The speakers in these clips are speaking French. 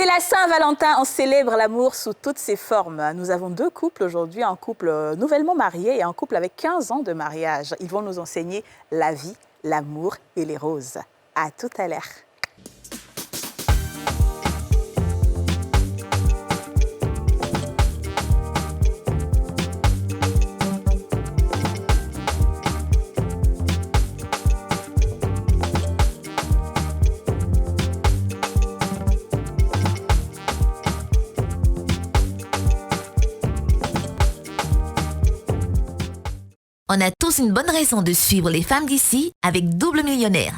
C'est la Saint-Valentin, on célèbre l'amour sous toutes ses formes. Nous avons deux couples aujourd'hui, un couple nouvellement marié et un couple avec 15 ans de mariage. Ils vont nous enseigner la vie, l'amour et les roses. À tout à l'heure. On a tous une bonne raison de suivre les femmes d'ici avec Double Millionnaire.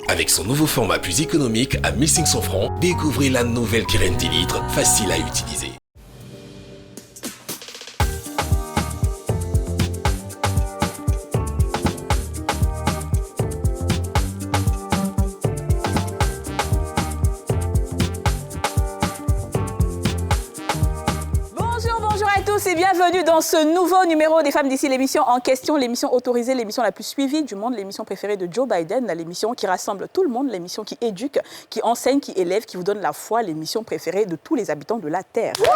Avec son nouveau format plus économique à 1500 francs, découvrez la nouvelle Kirin 10 litres, facile à utiliser. Et bienvenue dans ce nouveau numéro des Femmes d'ici, l'émission en question, l'émission autorisée, l'émission la plus suivie du monde, l'émission préférée de Joe Biden, l'émission qui rassemble tout le monde, l'émission qui éduque, qui enseigne, qui élève, qui vous donne la foi, l'émission préférée de tous les habitants de la Terre. Comment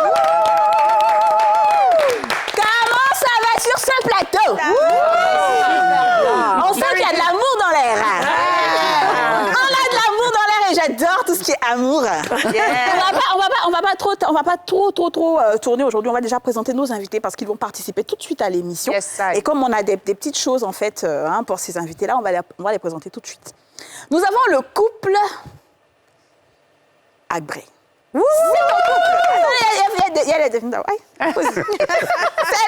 ça va sur ce plateau? On sent qu'il y a de l'amour dans l'air. On a de l'amour dans l'air et j'adore tout ce qui est amour. On va pas trop tourner aujourd'hui. On va déjà présenter nos invités parce qu'ils vont participer tout de suite à l'émission. Et comme on a des petites choses en fait pour ces invités-là, on va les présenter tout de suite. Nous avons le couple Agbré. C'est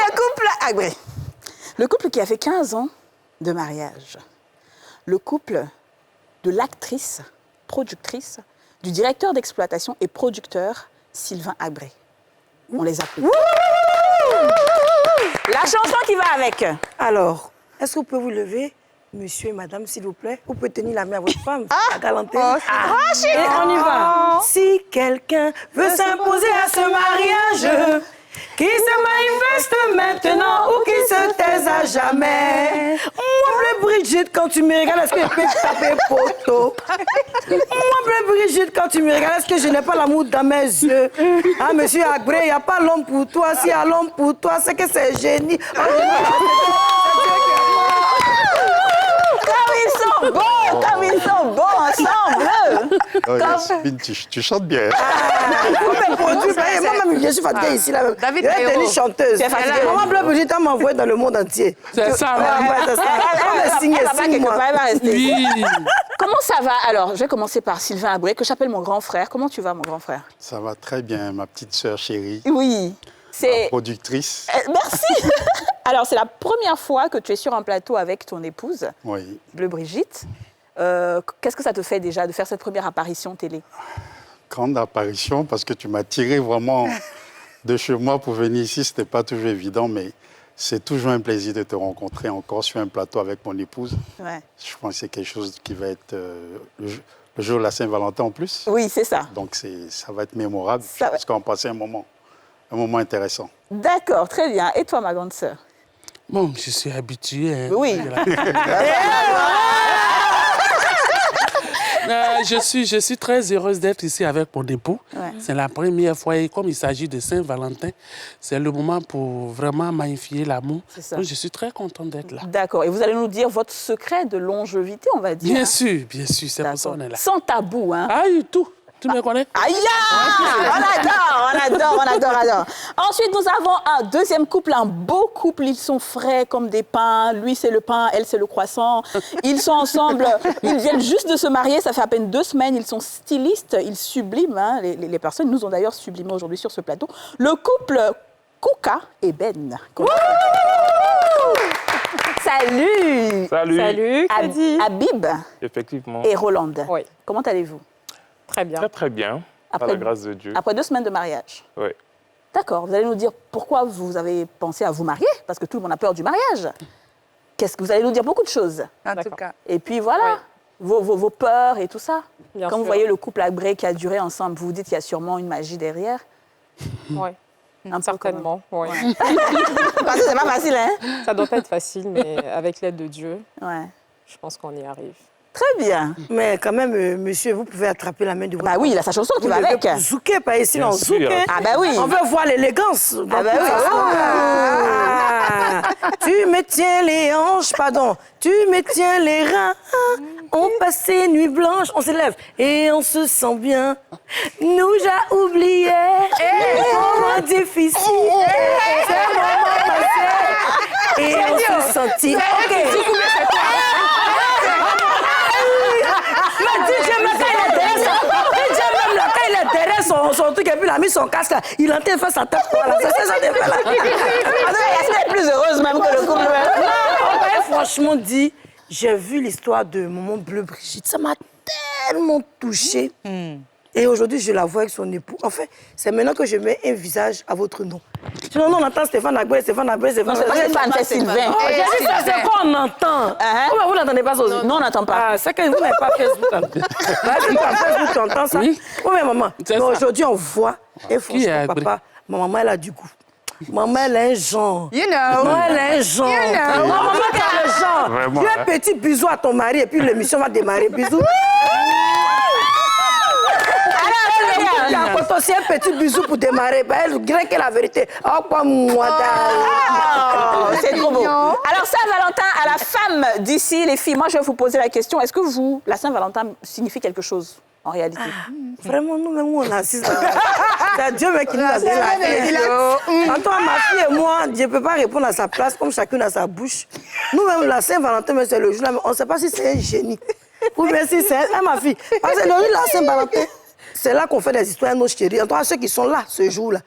le couple Agbré. Le couple qui a fait 15 ans de mariage. Le couple de l'actrice, productrice, du directeur d'exploitation et producteur Sylvain Agbré. On les applaudit. La chanson qui va avec. Alors, est-ce que vous pouvez vous lever, monsieur et madame, s'il vous plaît? Vous pouvez tenir la main à votre femme, la galanterie. Et on y va. Si quelqu'un veut s'imposer à ce mariage, qui se manifeste maintenant ou qui se taise à jamais. Moi, bleu Brigitte, quand tu me regardes, est-ce que je peux taper poteau? Moi, bleu Brigitte, quand tu me regardes, est-ce que je n'ai pas l'amour dans mes yeux? Ah, monsieur Agbré, il n'y a pas l'homme pour toi. S'il y a l'homme pour toi, c'est que c'est génie. Comme ils sont beaux ensemble. Oh, Yasmine, tu chantes bien. Moi-même, je suis fatiguée ici. Là. David, je vais devenir chanteuse. Maman Bleu Brigitte m'a envoyé dans le monde entier. C'est ça. Comment ça va? Alors, je vais commencer par Sylvain Agbré, que j'appelle mon grand frère. Comment tu vas, mon grand frère? Ça va très bien, ma petite sœur chérie. Oui. Ma productrice. Merci. Alors, c'est la première fois que tu es sur un plateau avec ton épouse, oui. Bleu Brigitte. Qu'est-ce que ça te fait déjà de faire cette première apparition télé? Grande apparition, parce que tu m'as tiré vraiment de chez moi pour venir ici. Ce n'était pas toujours évident, mais c'est toujours un plaisir de te rencontrer encore sur un plateau avec mon épouse. Ouais. Je pense que c'est quelque chose qui va être le jour de la Saint-Valentin en plus. Oui, c'est ça. Donc, ça va être mémorable, parce qu'on va passer un moment intéressant. D'accord, très bien. Et toi, ma grande sœur? Bon, je suis habituée. Hein. Oui. Je suis très heureuse d'être ici avec mon époux. Ouais. C'est la première fois. Et comme il s'agit de Saint-Valentin, c'est le moment pour vraiment magnifier l'amour. Donc, je suis très contente d'être là. D'accord. Et vous allez nous dire votre secret de longévité, on va dire. Bien sûr. C'est pour ça qu'on est là. Sans tabou, hein? Ah, tout. Tu me connais? Aïe! On adore. Ensuite, nous avons un deuxième couple, un beau couple. Ils sont frais comme des pains. Lui, c'est le pain, elle, c'est le croissant. Ils sont ensemble. Ils viennent juste de se marier. Ça fait à peine 2 semaines. Ils sont stylistes. Ils subliment les personnes. Ils nous ont d'ailleurs sublimés aujourd'hui sur ce plateau. Le couple Kouka et Ben. Salut! Salut, Habib. Effectivement. Et Roland. Oui. Comment allez-vous? Très bien. Très bien, par la grâce de Dieu. Après 2 semaines de mariage? Oui. D'accord. Vous allez nous dire pourquoi vous avez pensé à vous marier? Parce que tout le monde a peur du mariage. Qu'est-ce que vous allez nous dire? Beaucoup de choses. En tout cas. Et puis voilà, vos peurs et tout ça. Bien Quand sûr. vous voyez le couple Agbré qui a duré ensemble, vous vous dites qu'il y a sûrement une magie derrière. Oui. Certainement, oui. Parce que c'est pas facile, hein? Ça doit pas être facile, mais avec l'aide de Dieu, Ouais. je pense qu'on y arrive. Très bien. Mais quand même, monsieur, vous pouvez attraper la main de votre... Bah oui, il a sa chanson qui va avec. Zouké, pas ici, non, zouké. Ah bah oui. On veut voir l'élégance. Ah bah oui. Tu me tiens les hanches, pardon. Tu me tiens les reins. On passe une nuit blanche, on se lève et on se sent bien. Nous j'ai oublié les moments difficiles. C'est moment passé et on se sentit. Ok. Il intéresse son truc et puis il a mis son casque là. Il entend faire sa tête. Voilà, c'est ça qu'il fait là. Elle est plus heureuse même que le couple. On va franchement dire, j'ai vu l'histoire de Maman Bleu Brigitte. Ça m'a tellement touchée. Et aujourd'hui, je la vois avec son époux. En fait, c'est maintenant que je mets un visage à votre nom. Sinon, on entend Stéphane Agboué, Stéphane Agboué, Stéphane Agboué. Stéphane, c'est Sylvain. J'ai dit ça, c'est quoi on entend? Vous n'entendez pas ça aussi? Non, on n'entend pas. C'est que vous n'avez pas Facebook. C'est pas Facebook, tu entends ça? Oui, mais maman. Mais aujourd'hui, on voit. Et franchement, papa, ma maman, elle a du goût. Maman, elle a un genre. You know. Maman, elle a un genre. Maman, elle a un genre. Vraiment, Dis un petit bisou à ton mari et puis l'émission va démarrer. Bisous. Quand aussi un petit bisou pour démarrer, elle grinque la vérité. Oh, quoi, moi, c'est trop beau. Alors, Saint-Valentin, à la femme d'ici, les filles, moi, je vais vous poser la question. Est-ce que vous, la Saint-Valentin signifie quelque chose en réalité? Vraiment, nous-mêmes, on assiste. C'est Dieu qui nous a dit. Antoine, ma fille et moi, je ne peux pas répondre à sa place, comme chacune a sa bouche. Nous-mêmes, la Saint-Valentin, c'est le jour-là, mais on ne sait pas si c'est un génie. Ou bien si c'est ma fille. Parce que le jour de la Saint-Valentin, c'est là qu'on fait des histoires à nos chéris. En tout cas, ceux qui sont là ce jour-là.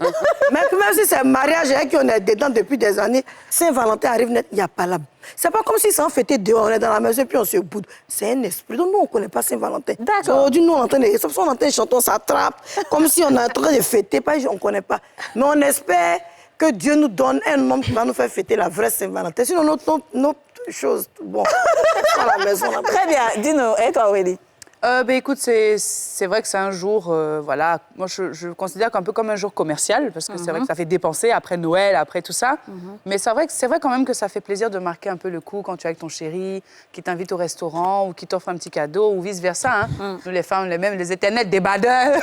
Mais même si c'est un mariage et qu'on est dedans depuis des années, Saint-Valentin arrive net, il n'y a pas là. C'est pas comme si ça en fêtait dehors, on est dans la maison et puis on se boude. C'est un esprit. Donc nous, on ne connaît pas Saint-Valentin. D'accord. Aujourd'hui, nous, on entend des réceptions, on entend des chantons, ça attrape, comme si on est en train de fêter. On ne connaît pas. Mais on espère que Dieu nous donne un homme qui va nous faire fêter la vraie Saint-Valentin. Sinon, notre chose, bon, à la maison. Là. Très bien. Dis-nous, et toi, Aurélie? Écoute, c'est vrai que c'est un jour, voilà, moi je considère un peu comme un jour commercial, parce que c'est vrai que ça fait dépenser après Noël, après tout ça. Mais c'est vrai quand même que ça fait plaisir de marquer un peu le coup quand tu es avec ton chéri, qui t'invite au restaurant ou qui t'offre un petit cadeau ou vice-versa. Hein. Nous, les femmes, les éternels débardeurs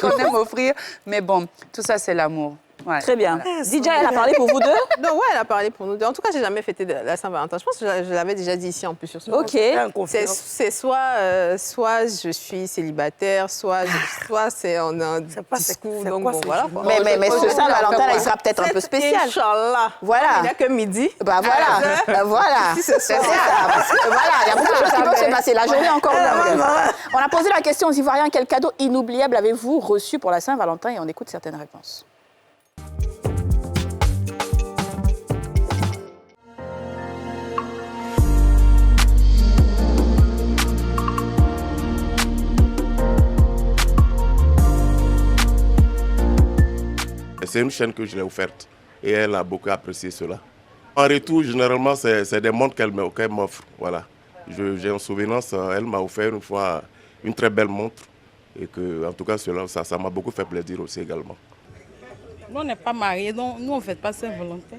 qu'on aime offrir. Mais bon, tout ça, c'est l'amour. Ouais, très bien. Voilà. DJ, elle a parlé pour vous deux? Non, ouais, elle a parlé pour nous deux. En tout cas, j'ai jamais fêté de la Saint-Valentin. Je pense que je l'avais déjà dit ici en plus sur ce Ok. C'est soit je suis célibataire, soit c'est en un discours. Donc bon, voilà. Mais ce Saint-Valentin, il sera peut-être un peu spécial. Inch'Allah. Voilà. Il n'y a que midi. Bah voilà. Voilà. C'est ça. Parce que, voilà, il y a beaucoup de choses qui peuvent se passer. La journée encore longue. On a posé la question aux Ivoiriens, quel cadeau inoubliable avez-vous reçu pour la Saint-Valentin? Et on écoute certaines réponses. C'est une chaîne que je l'ai offerte et elle a beaucoup apprécié cela. En retour, généralement, c'est des montres qu'elle m'offre. Voilà. J'ai en souvenance, elle m'a offert une fois une très belle montre et que, en tout cas, ça m'a beaucoup fait plaisir aussi également. Nous, on n'est pas mariés, donc nous, on ne fête pas Saint-Valentin.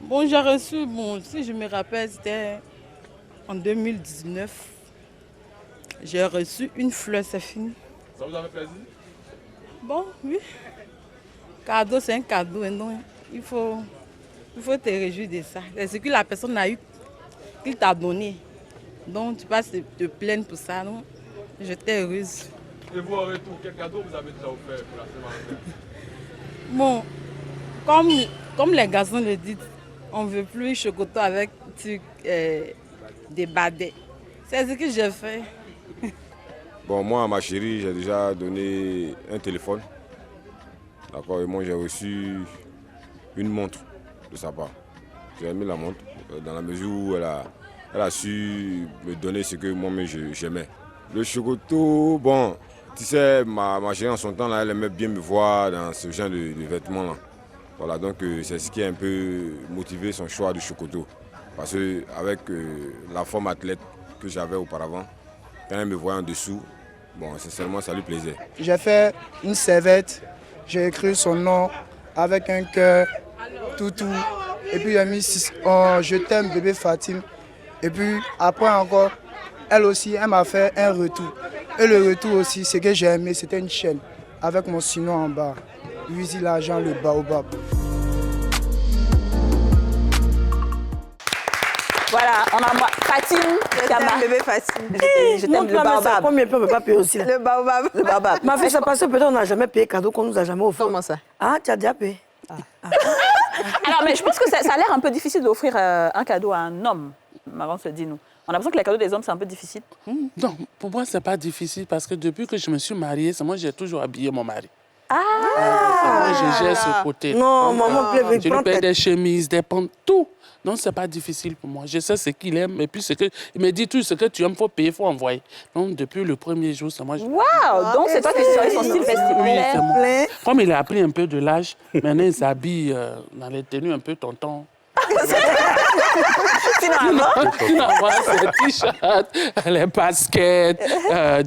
Bon, j'ai reçu, si je me rappelle, c'était en 2019. J'ai reçu une fleur, c'est fini. Ça vous a fait plaisir? Bon, oui. Cadeau, c'est un cadeau, donc il faut te réjouir de ça. C'est ce que la personne a eu, qu'il t'a donné. Donc tu vas te plaindre pour ça, non? J'étais heureuse. Et vous, en retour, quel cadeau vous avez déjà offert pour la Saint-Valentin? Bon, comme les garçons le disent, on ne veut plus chocolat avec des badets. C'est ce que j'ai fait. Bon, moi, à ma chérie, j'ai déjà donné un téléphone. D'accord, et moi j'ai reçu une montre de sa part. J'ai aimé la montre dans la mesure où elle a su me donner ce que moi-même j'aimais. Le chocoto, bon, tu sais, ma chérie en son temps, là, elle aimait bien me voir dans ce genre de vêtements-là. Voilà, donc c'est ce qui a un peu motivé son choix du chocoto. Parce qu'avec la forme athlète que j'avais auparavant, quand elle me voyait en dessous, bon, sincèrement, ça lui plaisait. J'ai fait une serviette. J'ai écrit son nom avec un cœur, tout. Et puis j'ai mis je t'aime bébé Fatim. Et puis après encore, elle aussi, elle m'a fait un retour. Et le retour aussi, ce que j'ai aimé, c'était une chaîne avec mon sinon en bas. Usi l'argent, le baobab. Voilà, on a Fatine. Bébé Fatine. Je t'aime le baobab. Combien on ne peut pas payer aussi là. Le baobab. Le baobab. Ma fille, ça passe peut-être on n'a jamais payé cadeau qu'on nous a jamais offert. Comment ça? Ah, tu as déjà payé. Alors, mais je pense que ça a l'air un peu difficile d'offrir un cadeau à un homme. Maman se dit, nous. On a l'impression que les cadeaux des hommes, c'est un peu difficile. Non, pour moi, c'est pas difficile parce que depuis que je me suis mariée, c'est moi j'ai toujours habillé mon mari. Ah! Moi, je gère ce côté. Non, maman, plaît, je lui paye des chemises, des pantalons, tout. Donc, c'est pas difficile pour moi. Je sais ce qu'il aime. Et puis, il me dit tout ce que tu aimes, il faut payer, il faut envoyer. Donc, depuis le premier jour, c'est moi. Waouh! Donc, c'est toi qui choisis son style vestimentaire. Oui, c'est moi. Comme il a pris un peu de l'âge, maintenant, il s'habille dans les tenues un peu tonton. Finalement, c'est t-shirt, les baskets,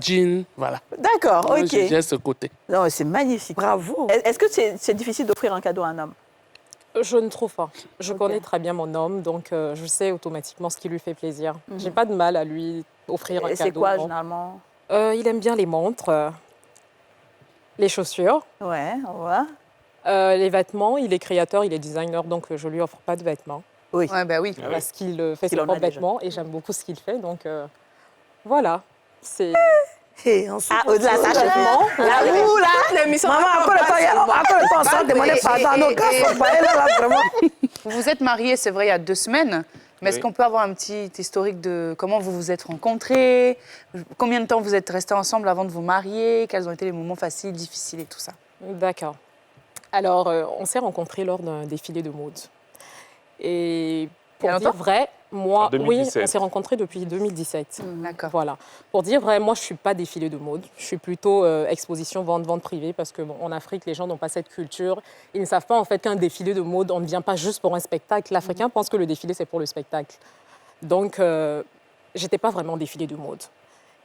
jeans, voilà. D'accord, Donc, ok. je gère ce côté. Non, c'est magnifique. Bravo. Est-ce que c'est difficile d'offrir un cadeau à un homme? Je ne trouve pas. Je connais très bien mon homme, donc je sais automatiquement ce qui lui fait plaisir. J'ai pas de mal à lui offrir un cadeau. C'est quoi, généralement? Il aime bien les montres, les chaussures. Ouais, on voit. Les vêtements, il est créateur, il est designer, donc je lui offre pas de vêtements. Oui. Ouais, bah oui. Parce qu'il fait ses Il en a propres déjà. vêtements et j'aime beaucoup ce qu'il fait, donc voilà. C'est... Au-delà, ça change. Là, où, là? Maman, après le temps, ça demandait pardon à nos gars. Sont pas là, vraiment. Vous vous êtes mariés, c'est vrai, il y a 2 semaines. Mais est-ce qu'on peut avoir un petit historique de comment vous vous êtes rencontrés? Combien de temps vous êtes restés ensemble avant de vous marier? Quels ont été les moments faciles, difficiles et tout ça? D'accord. Alors, on s'est rencontrés lors d'un défilé de mode. Et pour dire vrai, moi, oui, on s'est rencontrés depuis 2017. D'accord. Voilà. Pour dire vrai, moi, je ne suis pas défilé de mode. Je suis plutôt exposition, vente privée, parce que bon, en Afrique, les gens n'ont pas cette culture. Ils ne savent pas en fait qu'un défilé de mode, on ne vient pas juste pour un spectacle. L'Africain pense que le défilé, c'est pour le spectacle. Donc, je n'étais pas vraiment défilé de mode.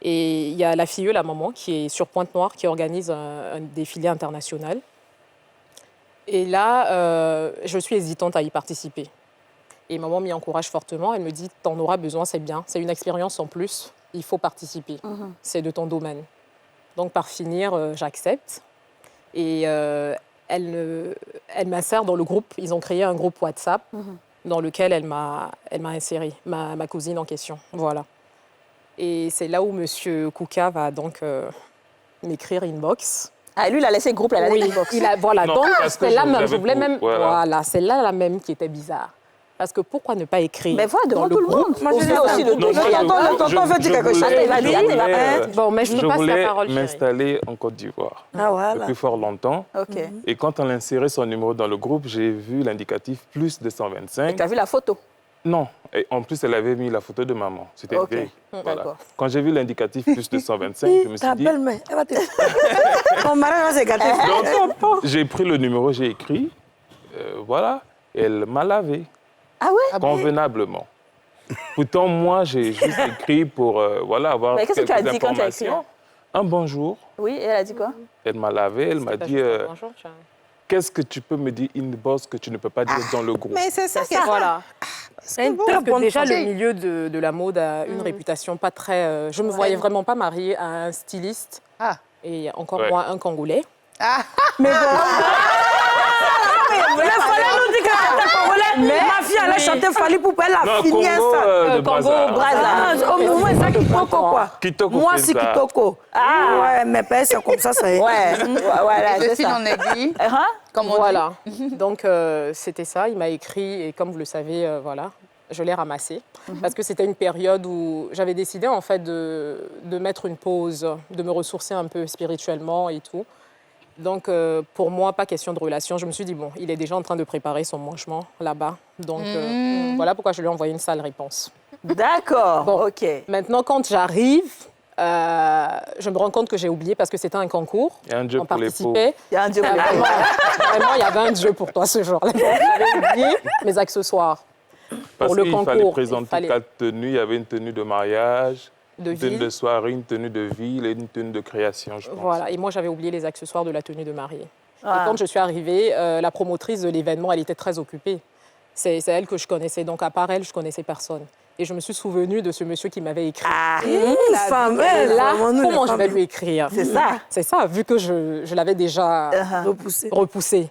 Et il y a la filleule, la maman, qui est sur Pointe-Noire, qui organise un défilé international. Et là, je suis hésitante à y participer. Et maman m'y encourage fortement. Elle me dit, t'en auras besoin, c'est bien. C'est une expérience en plus. Il faut participer. C'est de ton domaine. Donc, par finir, j'accepte. Et elle m'insère dans le groupe. Ils ont créé un groupe WhatsApp dans lequel elle m'a insérée, ma cousine en question. Voilà. Et c'est là où M. Kouka va donc m'écrire inbox. Ah, lui, il a laissé le groupe, il a laissé l'inbox. Voilà, Non, donc parce c'est là même, je voulais même... Voilà, c'est là la même qui était bizarre. Parce que pourquoi ne pas écrire? Mais voilà, devant tout le monde. Moi, je dis aussi le tonton veut dire quelque chose. Bon, mais je te passe la parole. Je voulais m'installer en Côte d'Ivoire depuis fort longtemps. Okay. Et quand on a inséré son numéro dans le groupe, j'ai vu l'indicatif plus 225. Et tu as vu la photo? Non. Et en plus, elle avait mis la photo de maman. C'était vieille. Voilà. Quand j'ai vu l'indicatif plus 225, je me suis dit... Ta belle-mère, elle va te... Ton mari va se gâter. J'ai pris le numéro, j'ai écrit. Voilà. Elle m'a lavé. Ah ouais? Convenablement. Pourtant, moi, j'ai juste écrit pour avoir quelques informations. Qu'est-ce que tu as dit quand tu as écrit? Un bonjour. Oui, et elle a dit quoi? Elle m'a lavé, elle m'a dit... Qu'est-ce que tu peux me dire inbox que tu ne peux pas dire dans le groupe? Mais c'est ça. Voilà. Parce que déjà, le milieu de la mode a une réputation pas très... je ne me voyais vraiment pas mariée à un styliste et encore moins un Congolais. Mais bon... Il fallait nous dire que c'était Congolais. Ma fille allait chanter Fally Poupa, elle a fini ça. Congo, Brazza. Au moins, c'est Kitoko, quoi. Kitoko. Moi, c'est Kitoko. Ah ouais, mes pères, c'est comme ça, ça y est. Ouais, voilà, c'est ça. En aiguille. Voilà. Donc, c'était ça. Il m'a écrit et comme vous le savez, voilà, je l'ai ramassé. Parce que c'était une période où j'avais décidé, en fait, de mettre une pause, de me ressourcer un peu spirituellement et tout. Donc, pour moi, pas question de relation. Je me suis dit, bon, il est déjà en train de préparer son mangement là-bas. Donc, voilà pourquoi je lui ai envoyé une sale réponse. D'accord, bon, OK. Maintenant, quand j'arrive, je me rends compte que j'ai oublié parce que c'était un concours. Il y a un Dieu pour les pauvres. Il y a un Dieu pour les pauvres. Vraiment, il y avait un Dieu pour toi ce jour-là. J'avais oublié mes accessoires. Parce pour le qu'il concours, fallait présenter 4 tenues. Il y avait une tenue de mariage, une tenue ville. de soirée, une tenue de ville et une tenue de création, je pense. Voilà, et moi j'avais oublié les accessoires de la tenue de mariée. Ah. Et quand je suis arrivée, la promotrice de l'événement, elle était très occupée. C'est elle que je connaissais, donc à part elle, je connaissais personne. Et je me suis souvenue de ce monsieur qui m'avait écrit. Femme, là, comment je vais lui écrire? C'est ça. C'est ça, vu que je l'avais déjà repoussé.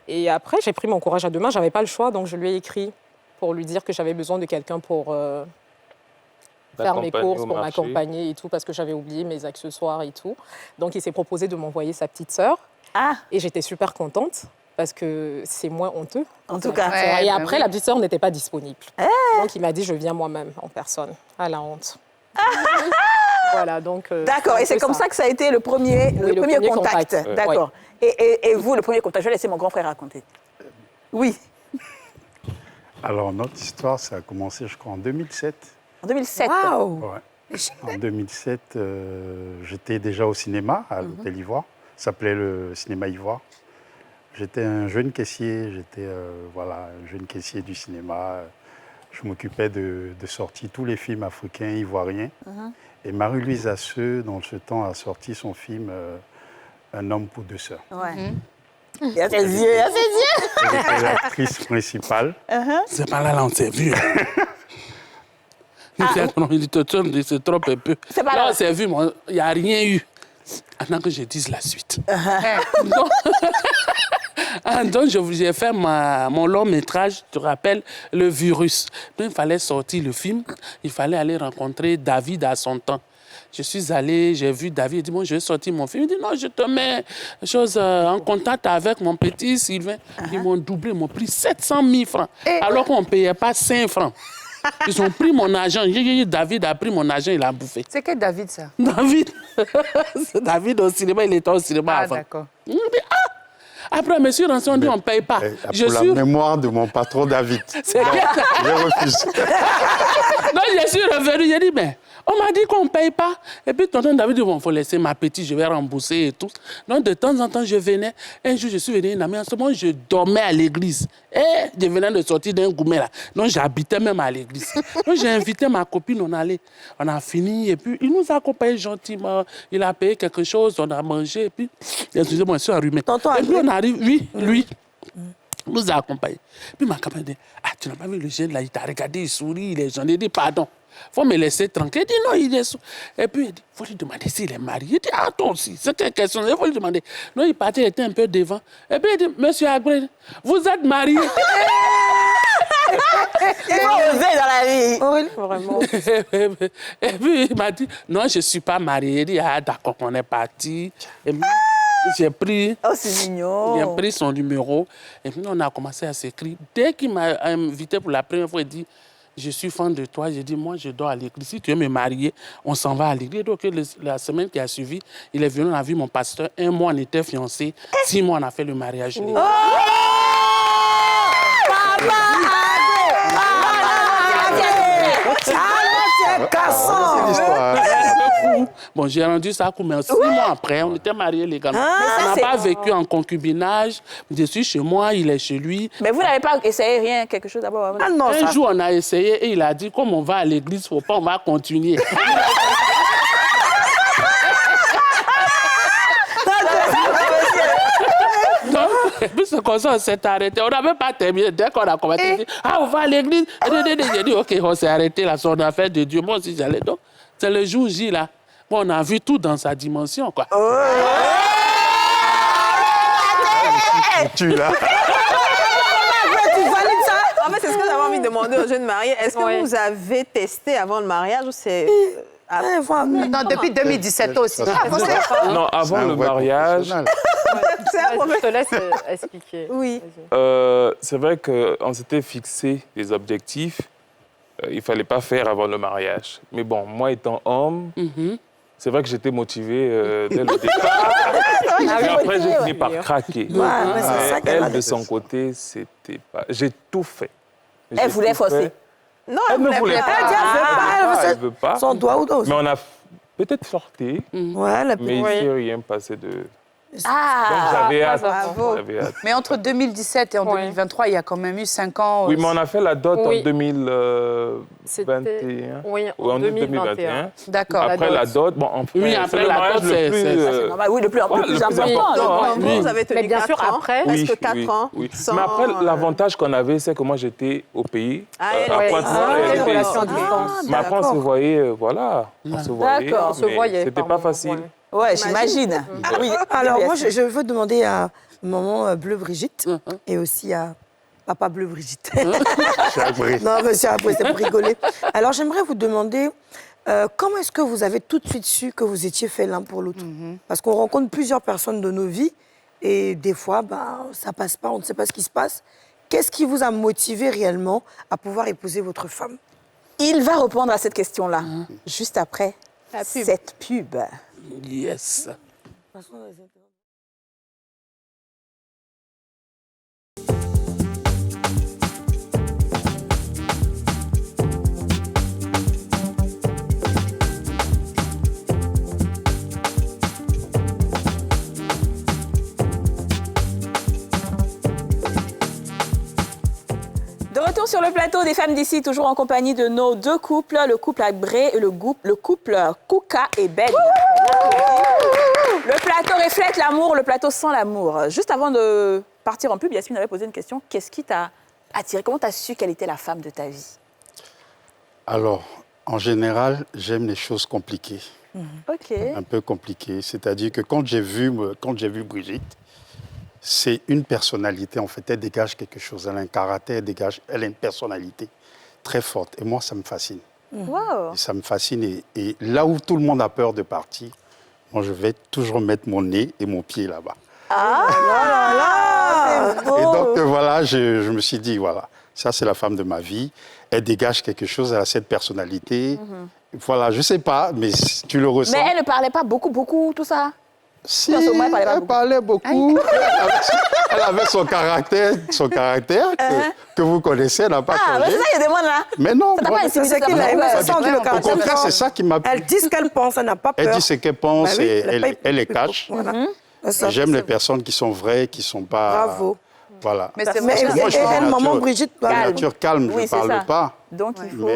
Et après, j'ai pris mon courage à deux mains. Je n'avais pas le choix, donc je lui ai écrit pour lui dire que j'avais besoin de quelqu'un pour faire mes courses, pour m'accompagner et tout, parce que j'avais oublié mes accessoires et tout. Donc, il s'est proposé de m'envoyer sa petite sœur. Et j'étais super contente. Parce que c'est moins honteux. En tout cas. Et après, la petite sœur n'était pas disponible. Donc, il m'a dit, je viens moi-même en personne. À la honte. Voilà, donc... D'accord, et c'est comme ça que ça a été le premier contact. D'accord. Et vous, le premier contact, je vais laisser mon grand frère raconter. Oui. Alors, notre histoire, ça a commencé, je crois, en 2007. En 2007? Waouh! Ouais. En 2007, j'étais déjà au cinéma, à l'Hôtel Ivoire. Ça s'appelait le cinéma Ivoire. J'étais un jeune caissier, un jeune caissier du cinéma. Je m'occupais de sortir tous les films africains, ivoiriens. Et Marie-Louise Asseux, dans ce temps, a sorti son film Un homme pour deux sœurs. Ouais. Il y a ses yeux, il y a ses yeux. Elle était l'actrice principale. C'est pas là, on s'est vu. Il te trompe un peu. Là, on s'est vu, il n'y a rien eu. Maintenant que je dise la suite. Donc, j'ai fait mon long métrage, tu te rappelles, Le Virus. Donc, il fallait sortir le film, il fallait aller rencontrer David à son temps. Je suis allé, j'ai vu David, il dit, moi, je vais sortir mon film. Il dit, non, je te mets en contact avec mon petit Sylvain. Ils m'ont doublé, ils m'ont pris 700 000 francs, alors qu'on ne payait pas 5 francs. Ils ont pris mon argent. David a pris mon argent, il a bouffé. C'est quel David, ça? David. C'est David au cinéma, il était au cinéma avant. D'accord. Après, me suis rendu, on dit on ne paye pas. La mémoire de mon patron David. C'est je refuse. Donc, je suis revenu, j'ai dit, mais on m'a dit qu'on ne paye pas. Et puis, tonton David dit, bon, il faut laisser ma petite, je vais rembourser et tout. Donc, de temps en temps, je venais. Un jour, je suis venu, en ce moment, je dormais à l'église. Et je venais de sortir d'un gourmet là. Donc, j'habitais même à l'église. Donc, j'ai invité ma copine, on a fini. Et puis, il nous a accompagnés gentiment. Il a payé quelque chose, on a mangé. Et puis, excusez-moi, je suis allumé. Et puis, on arrive, oui, lui. Nous a accompagnés. Puis ma camarade dit, tu n'as pas vu le jeune là, il t'a regardé, il sourit, il est jeune. Il dit, pardon, il faut me laisser tranquille. Il dit, non, il est sous. Et puis il dit, il faut lui demander s'il est marié. Il dit, toi aussi, c'est une question, il faut lui demander. Non, il partait, il était un peu devant. Et puis il dit, monsieur Agré, vous êtes marié. Il faut oser dans la vie. Vraiment. Et puis il m'a dit, non, je ne suis pas marié. Il dit, d'accord, on est parti. Et puis, j'ai pris, c'est mignon. J'ai pris son numéro et puis on a commencé à s'écrire. Dès qu'il m'a invité pour la première fois, il dit, je suis fan de toi. J'ai dit, moi, je dors à l'église. Si tu veux me marier, on s'en va à l'église. Donc, la semaine qui a suivi, il est venu, on a vu mon pasteur. 1 mois, on était fiancés. 6 mois, on a fait le mariage. Bon, j'ai rendu ça comme 6 mois après. On était mariés légalement. On n'a pas vécu en concubinage. Je suis chez moi, il est chez lui. Mais vous n'avez pas essayé rien, quelque chose d'abord? Un jour, on a essayé et il a dit, comme on va à l'église, il ne faut pas, on va continuer. Et puis c'est comme ça, on s'est arrêté. On n'a même pas terminé. Dès qu'on a commencé, on dit, on va à l'église. J'ai dit, OK, on s'est arrêté là, c'est une affaire de Dieu. Moi aussi, j'allais. Donc, c'est le jour J, là. Bon, on a vu tout dans sa dimension, quoi. Tu là. En fait, c'est ce que j'avais envie de demander aux jeunes mariés. Est-ce que vous avez testé avant le mariage ou c'est... Non, depuis 2017 aussi. Non, avant le mariage... Je te laisse expliquer. Oui. C'est vrai qu'on s'était fixé des objectifs. Il ne fallait pas faire avant le mariage. Mais bon, moi étant homme, c'est vrai que j'étais motivé dès le départ. Et après, j'ai fini par craquer. Elle, de son côté, c'était pas... J'ai tout fait. Elle voulait forcer. Non, elle ne voulait pas. Elle ne veut pas. Son doigt ou dos. Mais on a peut-être flirté, mais il ne s'est rien passé de Donc j'avais hâte. Bravo. J'avais hâte. Mais entre 2017 et en 2023, il y a quand même eu 5 ans. Oui, mais on a fait la dot Oui. en 2021. Oui, Ou en 2021. D'accord. Après la dot, bon, Oui, après la dot, c'est oui, le plus important. Oui. Vous avez tenu Mais bien 4 sûr, ans, après... presque 4 ans. Oui. sans, Mais après, l'avantage qu'on avait, c'est que moi, j'étais au pays. elle, à ouais. Pointe-Noire, Ah, elle une était relation ici. à distance. Mais après, on se voyait, voilà. On se voyait. D'accord. On se mais voyait c'était par pas moments, facile. Ouais, j'imagine. Oui. Alors, moi, je veux demander à maman Bleu Brigitte et aussi à papa Bleu Brigitte. Non, monsieur Abré, c'est pour rigoler. Alors, j'aimerais vous demander comment est-ce que vous avez tout de suite su que vous étiez fait l'un pour l'autre? Parce qu'on rencontre plusieurs personnes de nos vies et des fois, ça passe pas, on ne sait pas ce qui se passe. Qu'est-ce qui vous a motivé réellement à pouvoir épouser votre femme? Il va répondre à cette question-là juste après cette pub. Yes. De retour sur le plateau des femmes d'ici, toujours en compagnie de nos deux couples, le couple Abré et le couple Kouka et Ben. Le plateau reflète l'amour, le plateau sans l'amour. Juste avant de partir en pub, Yasmine avait posé une question. Qu'est-ce qui t'a attiré? Comment tu as su qu'elle était la femme de ta vie? Alors, en général, j'aime les choses compliquées. Ok. Un peu compliquées. C'est-à-dire que quand j'ai vu Brigitte, c'est une personnalité, en fait. Elle dégage quelque chose. Elle a un caractère, elle a une personnalité très forte. Et moi, ça me fascine. Wow. Et ça me fascine. Et là où tout le monde a peur de partir, moi, je vais toujours mettre mon nez et mon pied là-bas. Ah là là, c'est beau. Et donc, voilà, je me suis dit, voilà, ça, c'est la femme de ma vie. Elle dégage quelque chose, elle a cette personnalité. Voilà, je ne sais pas, mais tu le ressens. Mais elle ne parlait pas beaucoup, tout ça? Si, elle parlait beaucoup. Elle avait son caractère que vous connaissez, elle n'a pas changé. Mais c'est ça, il y a des mots là. Mais non, au contraire, c'est ça qui m'a plu. Elle dit ce qu'elle pense, elle n'a pas peur. Elle dit ce qu'elle pense et elle les cache. J'aime les personnes qui sont vraies, qui ne sont pas... Bravo. Voilà. Mais c'est moi, je suis elle, maman Brigitte, de nature calme, je ne parle pas. Donc, il faut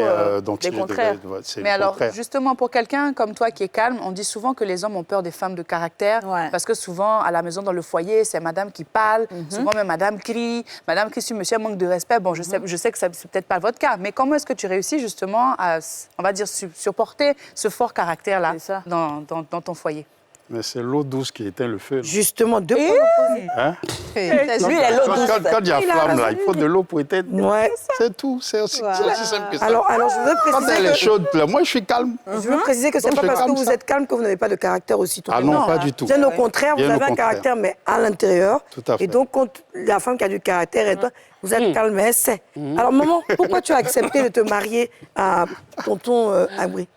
des contraires. Mais alors, justement, pour quelqu'un comme toi qui est calme, on dit souvent que les hommes ont peur des femmes de caractère. Parce que souvent, à la maison, dans le foyer, c'est madame qui parle. Souvent, même madame crie. Madame crie sur monsieur, manque de respect. Bon, je sais que ce n'est peut-être pas votre cas. Mais comment est-ce que tu réussis, justement, à, on va dire, supporter ce fort caractère-là dans ton foyer? Mais c'est l'eau douce qui éteint le feu. Là. Justement, deux points opposés. Hein? Lui, il a l'eau douce. Quand il y a flamme, là, il faut de l'eau pour éteindre. Ouais. C'est tout. C'est aussi simple que ça. Alors, je veux préciser quand elle est chaude, là, moi, je suis calme. Je veux préciser que ce n'est pas parce que vous êtes calme que vous n'avez pas de caractère aussi. Ah non, pas du tout. Bien au contraire, vous avez un caractère, mais à l'intérieur. Tout à fait. Et donc, quand la femme qui a du caractère, vous êtes calme, mais elle sait. Alors, maman, pourquoi tu as accepté de te marier à tonton Abré?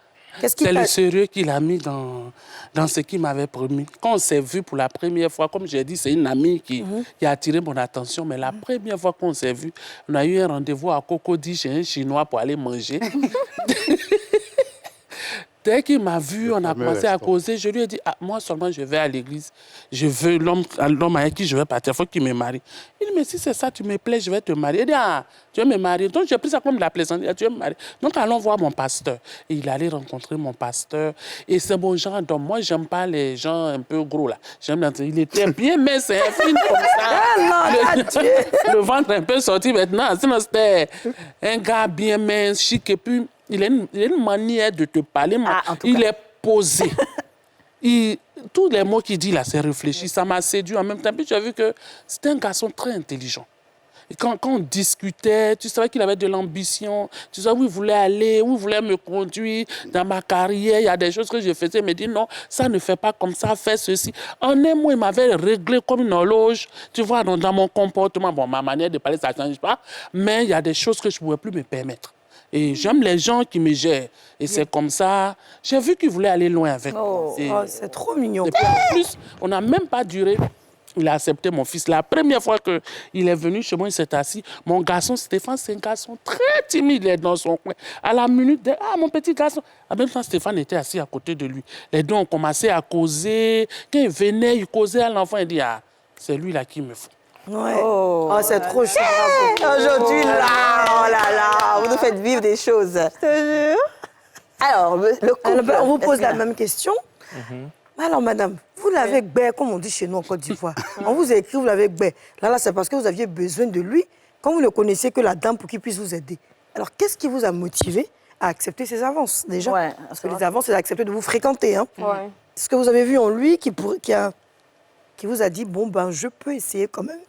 C'est le sérieux qu'il a mis dans ce qu'il m'avait promis. Quand on s'est vu pour la première fois, comme j'ai dit, c'est une amie qui a attiré mon attention, mais la première fois qu'on s'est vu, on a eu un rendez-vous à Cocody chez un Chinois pour aller manger. Dès qu'il m'a vu, on a commencé à causer. Je lui ai dit, moi seulement je vais à l'église. Je veux l'homme avec qui je vais partir, il faut qu'il me marie. Il dit, mais si c'est ça, tu me plais, je vais te marier. Il dit, tu veux me marier? Donc j'ai pris ça comme de la plaisanterie, tu veux me marier? Donc allons voir mon pasteur. Et il allait rencontrer mon pasteur. Et c'est mon genre d'homme. Moi, j'aime pas les gens un peu gros là. Il était bien mince, un film comme ça. Le ventre un peu sorti maintenant. Sinon, c'était un gars bien mince, chic et puis... Il a une manière de te parler, il est posé. Tous les mots qu'il dit là, c'est réfléchi. Ça m'a séduit en même temps. Puis j'ai vu que c'était un garçon très intelligent. Et quand on discutait, tu savais qu'il avait de l'ambition. Tu savais où il voulait aller, où il voulait me conduire dans ma carrière. Il y a des choses que je faisais. Il me dit non, ça ne fait pas comme ça, fais ceci. En un mot, il m'avait réglé comme une horloge. Tu vois, dans mon comportement, bon, ma manière de parler, ça ne change pas. Mais il y a des choses que je ne pouvais plus me permettre. Et j'aime les gens qui me gèrent. Et c'est comme ça. J'ai vu qu'il voulait aller loin avec moi. C'est trop mignon. Et puis en plus, on n'a même pas duré Il a accepté mon fils. La première fois qu'il est venu chez moi, il s'est assis. Mon garçon, Stéphane, c'est un garçon très timide. Il est dans son coin. À la minute, mon petit garçon. En même temps, Stéphane était assis à côté de lui. Les deux ont commencé à causer. Quand il venait, il causait à l'enfant. Il dit, c'est lui là qui me faut. Ouais. Oh, c'est trop chou. Aujourd'hui, là, oh là là, vous nous faites vivre des choses. Je te jure. Alors, le couple. On vous pose la même question. Alors, madame, vous l'avez gbé, comme on dit chez nous en Côte d'Ivoire. On vous a écrit, vous l'avez gbé. Là, c'est parce que vous aviez besoin de lui, quand vous ne connaissiez que la dame pour qu'il puisse vous aider. Alors, qu'est-ce qui vous a motivé à accepter ces avances, déjà? Parce que les avances, c'est d'accepter de vous fréquenter. Hein. Ce que vous avez vu en lui qui vous a dit, bon, ben, je peux essayer quand même.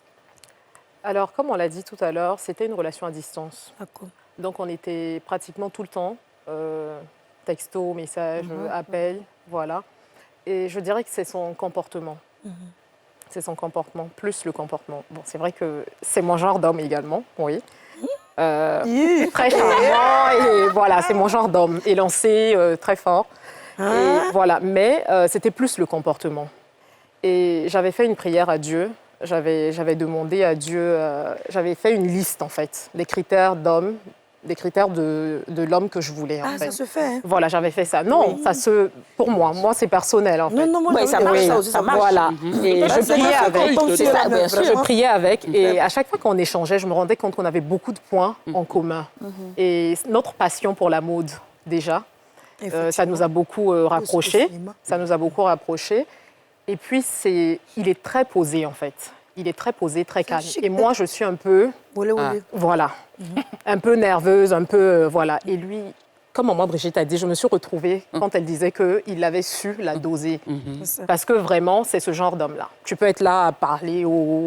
Alors, comme on l'a dit tout à l'heure, c'était une relation à distance. D'accord. Donc, on était pratiquement tout le temps, texto, message, appel, voilà. Et je dirais que c'est son comportement. C'est son comportement, plus le comportement. Bon, c'est vrai que c'est mon genre d'homme également, oui. Très charmant, et voilà, c'est mon genre d'homme. Élancé, très fort. Et voilà, mais c'était plus le comportement. Et j'avais fait une prière à Dieu. J'avais demandé à Dieu, j'avais fait une liste, en fait, des critères d'homme, des critères de l'homme que je voulais. En fait. Ça se fait. Hein. Voilà, j'avais fait ça. Non, pour moi, c'est personnel. En fait. Non, moi, ça marche, ça aussi, ça marche. Voilà. Et je priais avec. Bien sûr. Je priais avec. Et à chaque fois qu'on échangeait, je me rendais compte qu'on avait beaucoup de points en commun. Et notre passion pour la mode, déjà, ça nous a beaucoup rapprochés. Ça nous a beaucoup rapprochés. Et puis, il est très posé, en fait. Il est très posé, très calme. Et moi, je suis un peu... Voilà. Un peu nerveuse, un peu... voilà. Et lui, comme maman Brigitte a dit, je me suis retrouvée quand elle disait qu'il avait su la doser. Parce que vraiment, c'est ce genre d'homme-là. Tu peux être là à parler,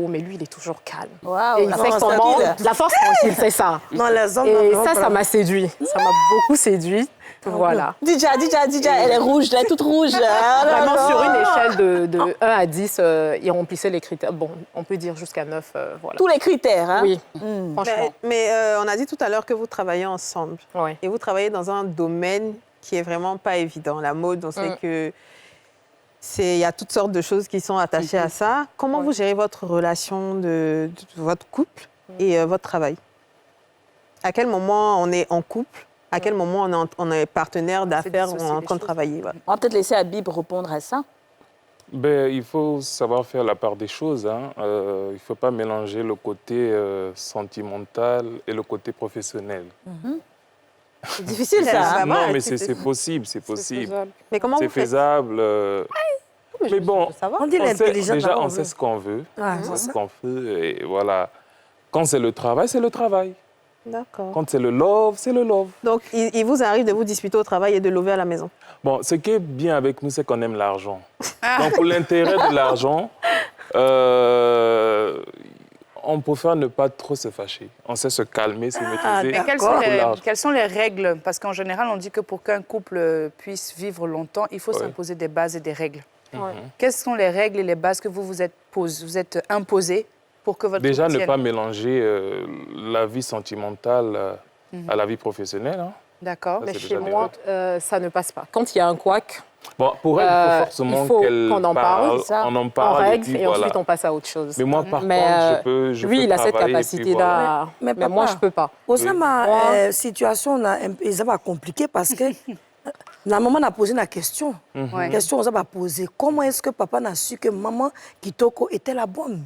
mais lui, il est toujours calme. Wow, et il sait comment... La force tranquille, c'est ça. Non, les hommes, et ça m'a séduit. Ça m'a beaucoup séduit. Voilà. Dija, elle est rouge, elle est toute rouge. Vraiment, sur une échelle de 1 à 10, il remplissait les critères. Bon, on peut dire jusqu'à 9. Voilà. Tous les critères, hein? Oui, franchement. Mais on a dit tout à l'heure que vous travaillez ensemble. Oui. Et vous travaillez dans un domaine qui est vraiment pas évident. La mode, on sait que il y a toutes sortes de choses qui sont attachées à ça. Comment vous gérez votre relation de votre couple et votre travail? À quel moment on est en couple? À quel moment on est partenaire d'affaires ou en train de travailler? Voilà. On va peut-être laisser Habib répondre à ça. Il faut savoir faire la part des choses. Hein. Il ne faut pas mélanger le côté sentimental et le côté professionnel. C'est difficile, ça. Non, mais c'est possible, c'est possible. Mais comment c'est vous faites? Faisable. Mais bon, on dit l'intelligence. Déjà, on sait ce qu'on veut, on sait ce qu'on fait, et voilà. Quand c'est le travail, c'est le travail. D'accord. Quand c'est le love, c'est le love. Donc, il vous arrive de vous disputer au travail et de lover à la maison? Bon, ce qui est bien avec nous, c'est qu'on aime l'argent. Donc, pour l'intérêt de l'argent, on préfère ne pas trop se fâcher. On sait se calmer, se maîtriser. Mais quelles sont les règles? Parce qu'en général, on dit que pour qu'un couple puisse vivre longtemps, il faut s'imposer des bases et des règles. Quelles sont les règles et les bases que vous êtes imposées pour que votre Déjà, couple ne tienne? pas mélanger la vie sentimentale à la vie professionnelle. Hein. D'accord. Mais chez moi, ça ne passe pas. Quand il y a un couac, bon, pour elle, il faut forcément qu'on en parle, on en parle, en règle, et, ensuite on passe à autre chose. Mais moi, par contre, je peux lui, il a cette travailler, capacité-là, mais moi, je ne peux pas. Au sein de ma situation, c'est pas compliqué parce que la maman a posé la question. La question, on a posé. Comment est-ce que papa n'a su que maman Kitoko était la bonne?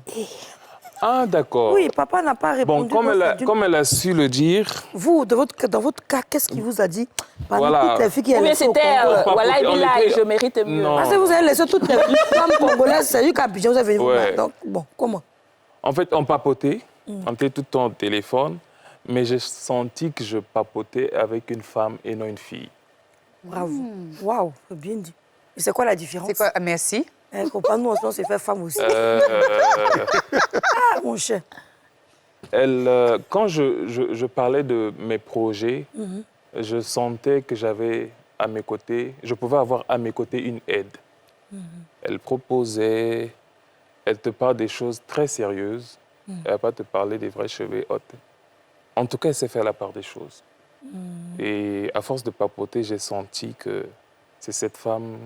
Ah, d'accord. Oui, papa n'a pas répondu. Bon, comme elle a su le dire... Vous, dans votre cas, qu'est-ce qu'il vous a dit? Voilà. Toutes les filles qui Ou bien c'était, voilà, je mérite mieux. Parce que vous avez laissé toutes les femmes congolaises, c'est lui qu'Abidjan, vous avez venu. Donc, bon, comment? En fait, on papotait, on était tout le temps au téléphone, mais j'ai senti que je papotais avec une femme et non une fille. Bravo. Waouh, bien dit. Et c'est quoi la différence? C'est quoi? Merci. Pas nous, on s'est fait femme aussi. Mon cher. Quand je parlais de mes projets, je sentais que j'avais à mes côtés, je pouvais avoir à mes côtés une aide. Elle proposait, elle te parle des choses très sérieuses, elle ne va pas te parler des vrais cheveux hautes. En tout cas, elle sait faire la part des choses. Et à force de papoter, j'ai senti que c'est cette femme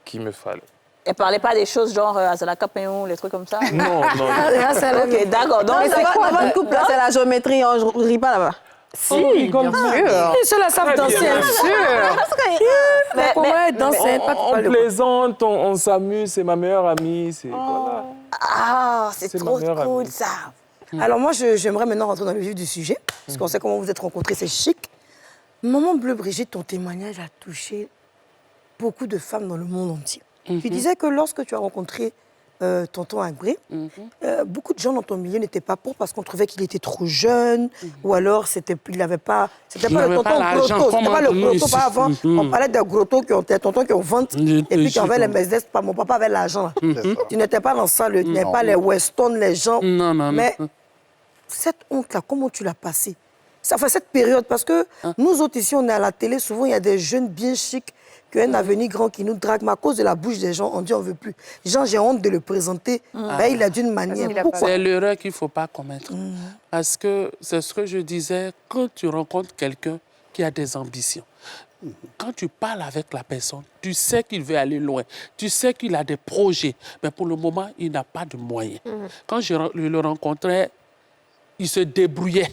qu'il me fallait. Elle parlait pas des choses genre Azalaka Peon, les trucs comme ça? Non. Ok, d'accord. Donc, c'est quoi votre couple là? C'est la géométrie, on ne rit pas là-bas. Si, bien sûr. C'est la savent danser. Bien sûr. On plaisante, on s'amuse, c'est ma meilleure amie. Voilà. Ah, c'est trop cool ça. Alors moi, j'aimerais maintenant rentrer dans le vif du sujet, parce qu'on sait comment vous êtes rencontrés, c'est chic. Maman Bleu Brigitte, ton témoignage a touché beaucoup de femmes dans le monde entier. Tu disais que lorsque tu as rencontré tonton Agré, beaucoup de gens dans ton milieu n'étaient pas pour parce qu'on trouvait qu'il était trop jeune, ou alors il n'avait pas... C'était pas le tonton grotto, c'était pas le grotto, pas avant. On parlait des grottos qui ont des tontons qui ont vente, et puis qui avaient les Mercedes, mon papa avait l'argent. Tu n'étais pas dans ça, tu n'étais pas les Weston, les gens. Non. Mais cette honte-là, comment tu l'as passée? Ça fait cette période, parce que nous autres ici, on est à la télé, souvent il y a des jeunes bien chics qui ont un avenir grand qui nous draguent, mais à cause de la bouche des gens, on dit on ne veut plus. Jean, j'ai honte de le présenter, ben, il a d'une manière. Pourquoi? C'est l'erreur qu'il ne faut pas commettre. Parce que c'est ce que je disais, quand tu rencontres quelqu'un qui a des ambitions, quand tu parles avec la personne, tu sais qu'il veut aller loin, tu sais qu'il a des projets, mais pour le moment, il n'a pas de moyens. Quand je le rencontrais, il se débrouillait.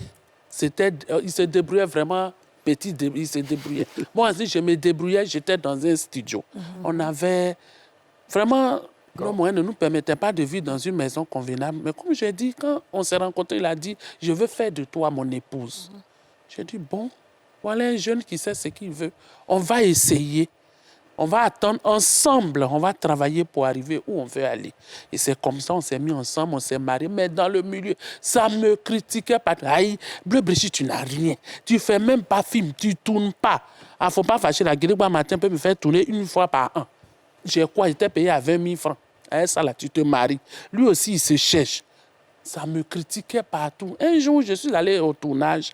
Il se débrouillait vraiment petit, il se débrouillait. Moi aussi, je me débrouillais, j'étais dans un studio. On avait vraiment... Nos moyens ne nous permettaient pas de vivre dans une maison convenable. Mais comme j'ai dit, quand on s'est rencontrés, il a dit, je veux faire de toi mon épouse. J'ai dit, bon, voilà un jeune qui sait ce qu'il veut. On va essayer. On va attendre ensemble, on va travailler pour arriver où on veut aller. Et c'est comme ça, on s'est mis ensemble, on s'est mariés. Mais dans le milieu, ça me critiquait pas. Aïe, Bleu Brigitte, tu n'as rien. Tu fais même pas film, tu tournes pas. Il ne faut pas fâcher la gueule. Matin peut me faire tourner une fois par an. J'ai quoi? J'étais payé à 20 000 francs. Eh, ça là, tu te maries. Lui aussi, il se cherche. Ça me critiquait partout. Un jour, je suis allé au tournage.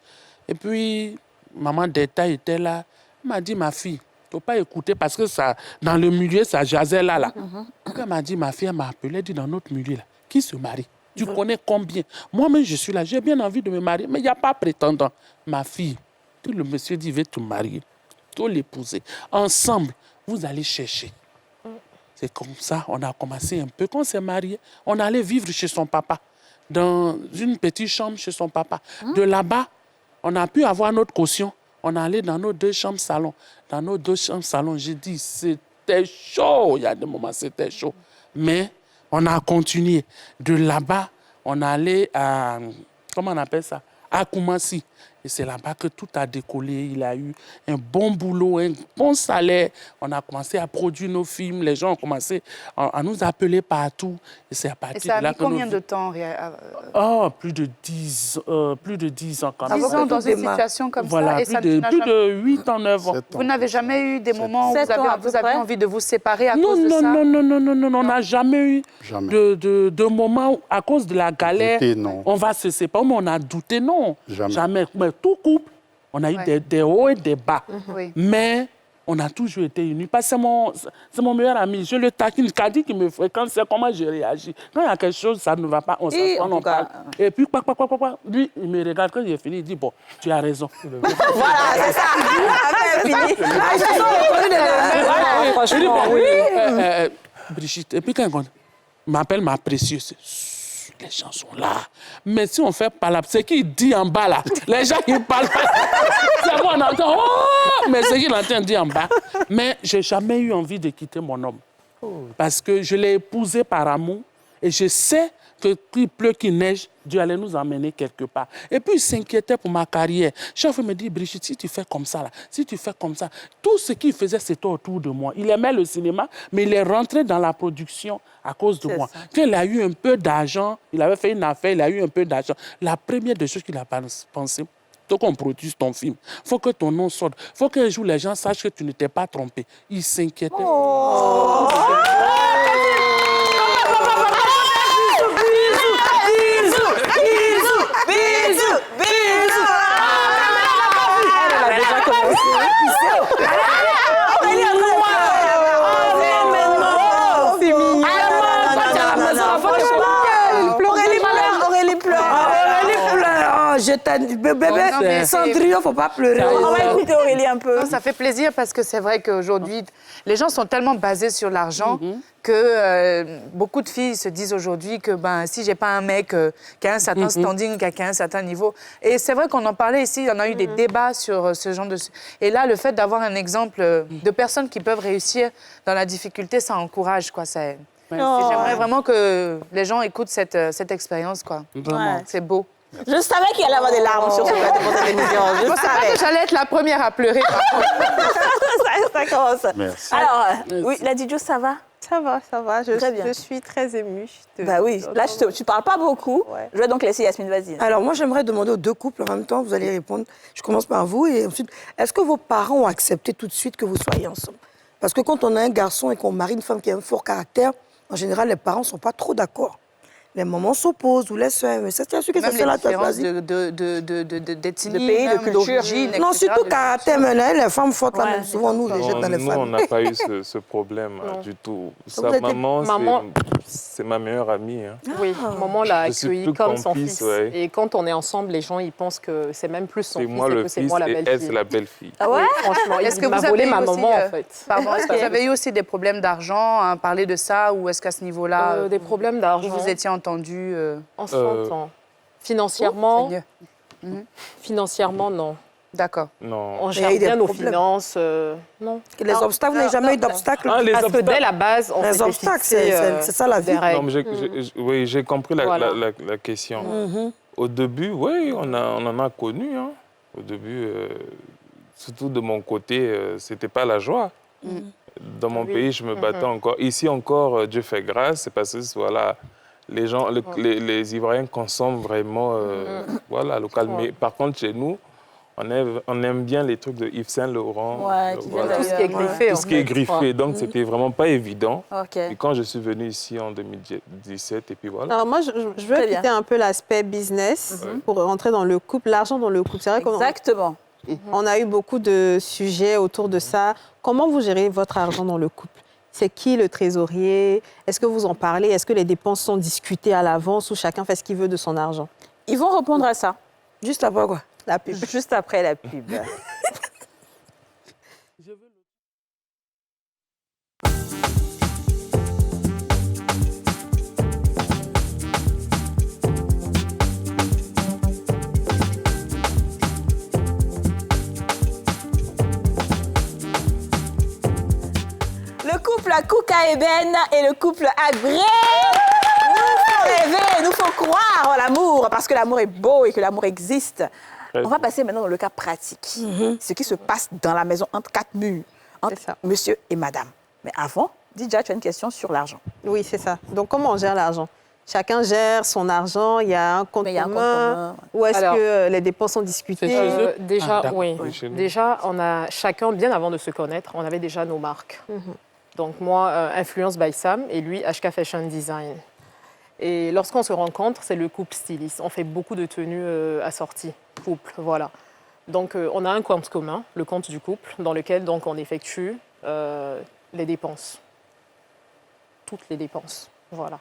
Et puis, maman d'État était là. Elle m'a dit, ma fille, il ne faut pas écouter parce que ça, dans le milieu, ça jasait là. Elle m'a dit, ma fille, elle m'a appelé, elle dit, dans notre milieu, là, qui se marie? Tu connais combien? Moi-même, je suis là, j'ai bien envie de me marier, mais il n'y a pas prétendant. Ma fille, tout le monsieur dit, veut te marier, tu veux l'épouser. Ensemble, vous allez chercher. C'est comme ça, on a commencé un peu. Quand on s'est mariés, on allait vivre chez son papa, dans une petite chambre chez son papa. De là-bas, on a pu avoir notre caution. On allait dans nos 2 chambres salon. Dans nos 2 chambres salon, j'ai dit, c'était chaud. Il y a des moments, c'était chaud. Mais on a continué. De là-bas, on allait à, comment on appelle ça? À Koumassi. Et c'est là-bas que tout a décollé. Il a eu un bon boulot, un bon salaire. On a commencé à produire nos films. Les gens ont commencé à nous appeler partout. Et c'est à partir de là que combien de temps? Oh, plus de 10 ans quand même. 10 ans dans une situation comme voilà, ça? Plus de 8 ans, 9 ans. Vous n'avez jamais eu des moments où vous avez envie de vous séparer à cause de ça? Non, on n'a jamais eu de moments où, à cause de la galère, douter, non. On va se séparer. Mais on a douté, non. Jamais. Mais tout couple, on a eu des hauts et des bas. Mais on a toujours été unis. Parce que c'est mon meilleur ami. Je le taquine. Kadi qui me fréquente, c'est comment je réagis. Quand il y a quelque chose, ça ne va pas, on s'assoit, on parle. Et puis, lui, il me regarde. Quand j'ai fini, il dit, bon, tu as raison. Voilà, c'est ça. Brigitte, et puis quand on m'appelle ma précieuse, les gens sont là. Mais si on fait pas là, c'est qui dit en bas là. Les gens ils parlent pas. C'est moi on entend. Oh, mais c'est qui l'entend dire en bas. Mais j'ai jamais eu envie de quitter mon homme. Parce que je l'ai épousé par amour et je sais que qu'il pleut, qu'il neige, Dieu allait nous emmener quelque part. Et puis il s'inquiétait pour ma carrière. Chaque fois il me dit, Brigitte, si tu fais comme ça là, si tu fais comme ça, tout ce qu'il faisait c'était autour de moi. Il aimait le cinéma, mais il est rentré dans la production à cause de moi. Quand il a eu un peu d'argent, il avait fait une affaire, il a eu un peu d'argent. La première des choses qu'il a pensé, faut qu'on produise ton film. Il faut que ton nom sorte. Il faut qu'un jour les gens sachent que tu ne t'es pas trompé. Il s'inquiétait. je t'ai dit, bébé, Cendrillon, faut pas pleurer. On va écouter Aurélie un peu. Non, ça fait plaisir parce que c'est vrai qu'aujourd'hui, les gens sont tellement basés sur l'argent que beaucoup de filles se disent aujourd'hui que si j'ai pas un mec qui a un certain standing, qui a un certain niveau. Et c'est vrai qu'on en parlait ici, on a eu des débats sur ce genre de... Et là, le fait d'avoir un exemple de personnes qui peuvent réussir dans la difficulté, ça encourage, quoi. J'aimerais vraiment que les gens écoutent cette expérience, quoi. Vraiment. C'est beau. Je savais qu'il allait avoir des larmes sur ce plateau pour cette émission. Je savais que j'allais être la première à pleurer. ça commence. Merci. Alors, oui, la Didjo, ça va? Ça va, ça va. Très bien. Je suis très émue. Bah oui, là, tu parles pas beaucoup. Ouais. Je vais donc laisser Yasmine, vas-y. Alors, moi, j'aimerais demander aux deux couples en même temps, vous allez répondre. Je commence par vous et ensuite, est-ce que vos parents ont accepté tout de suite que vous soyez ensemble? Parce que quand on a un garçon et qu'on marie une femme qui a un fort caractère, en général, les parents ne sont pas trop d'accord. Les mamans s'opposent ou les soeurs, mais c'est sûr que c'est celle-là que tu as choisi. De pays, de culture. Non, surtout caractère, mais là, les femmes fortes, là, même souvent, nous, les jettent dans les Nous, femmes. on n'a pas eu ce problème du tout. Sa maman, c'est ma meilleure amie. Hein. Oui, maman l'a accueilli comme son fils. fils. Ouais. Et quand on est ensemble, les gens, ils pensent que c'est même plus son fils et que c'est moi la belle-fille. Elle, c'est la belle-fille. Ah ouais? Franchement, est-ce que il m'a volé ma maman, en fait. Pardon, est-ce que vous avez eu aussi des problèmes d'argent, à parler de ça, ou est-ce qu'à ce niveau-là... Des problèmes d'argent. Vous étiez entendus On s'entend. Financièrement, financièrement, non. D'accord. Non. On gère bien nos finances. Non. Les obstacles, vous n'avez jamais eu d'obstacles? Parce que dès la base, on les obstacles, c'est ça la vie. Non, oui, j'ai compris la question. Au début, oui, on en a connu. Hein. Au début, surtout de mon côté, c'était pas la joie. Dans mon pays, je me battais encore. Ici encore, Dieu fait grâce, c'est parce que voilà, les gens, les Ivoiriens consomment vraiment local. Mais par contre, chez nous, on aime bien les trucs de Yves Saint Laurent. Tout ce qui est griffé. Tout ce qui est griffé. Donc, c'était vraiment pas évident. Okay. Et quand je suis venue ici en 2017, et puis voilà. Alors moi, je veux quitter un peu l'aspect business pour rentrer dans le couple, l'argent dans le couple. C'est vrai Exactement. On a eu beaucoup de sujets autour de ça. Comment vous gérez votre argent dans le couple? C'est qui le trésorier? Est-ce que vous en parlez? Est-ce que les dépenses sont discutées à l'avance ou chacun fait ce qu'il veut de son argent? Ils vont répondre à ça. Juste après quoi? La pub. Juste après la pub. Le couple Kouka Eben et le couple Agré nous font rêver, nous font croire en l'amour, parce que l'amour est beau et que l'amour existe. On va passer maintenant dans le cas pratique. Ce qui se passe dans la maison entre quatre murs, entre monsieur et madame. Mais avant, Didja, tu as une question sur l'argent. Oui, c'est ça. Donc, comment on gère l'argent? Chacun gère son argent, il y a un compte commun, ou est-ce que les dépenses sont discutées? Déjà, oui. Déjà, on a chacun, bien avant de se connaître, on avait déjà nos marques. Donc moi, Influence by Sam et lui, HK Fashion Design. Et lorsqu'on se rencontre, c'est le couple styliste. On fait beaucoup de tenues assorties, couple, voilà. Donc on a un compte commun, le compte du couple, dans lequel donc, on effectue les dépenses. Toutes les dépenses, voilà.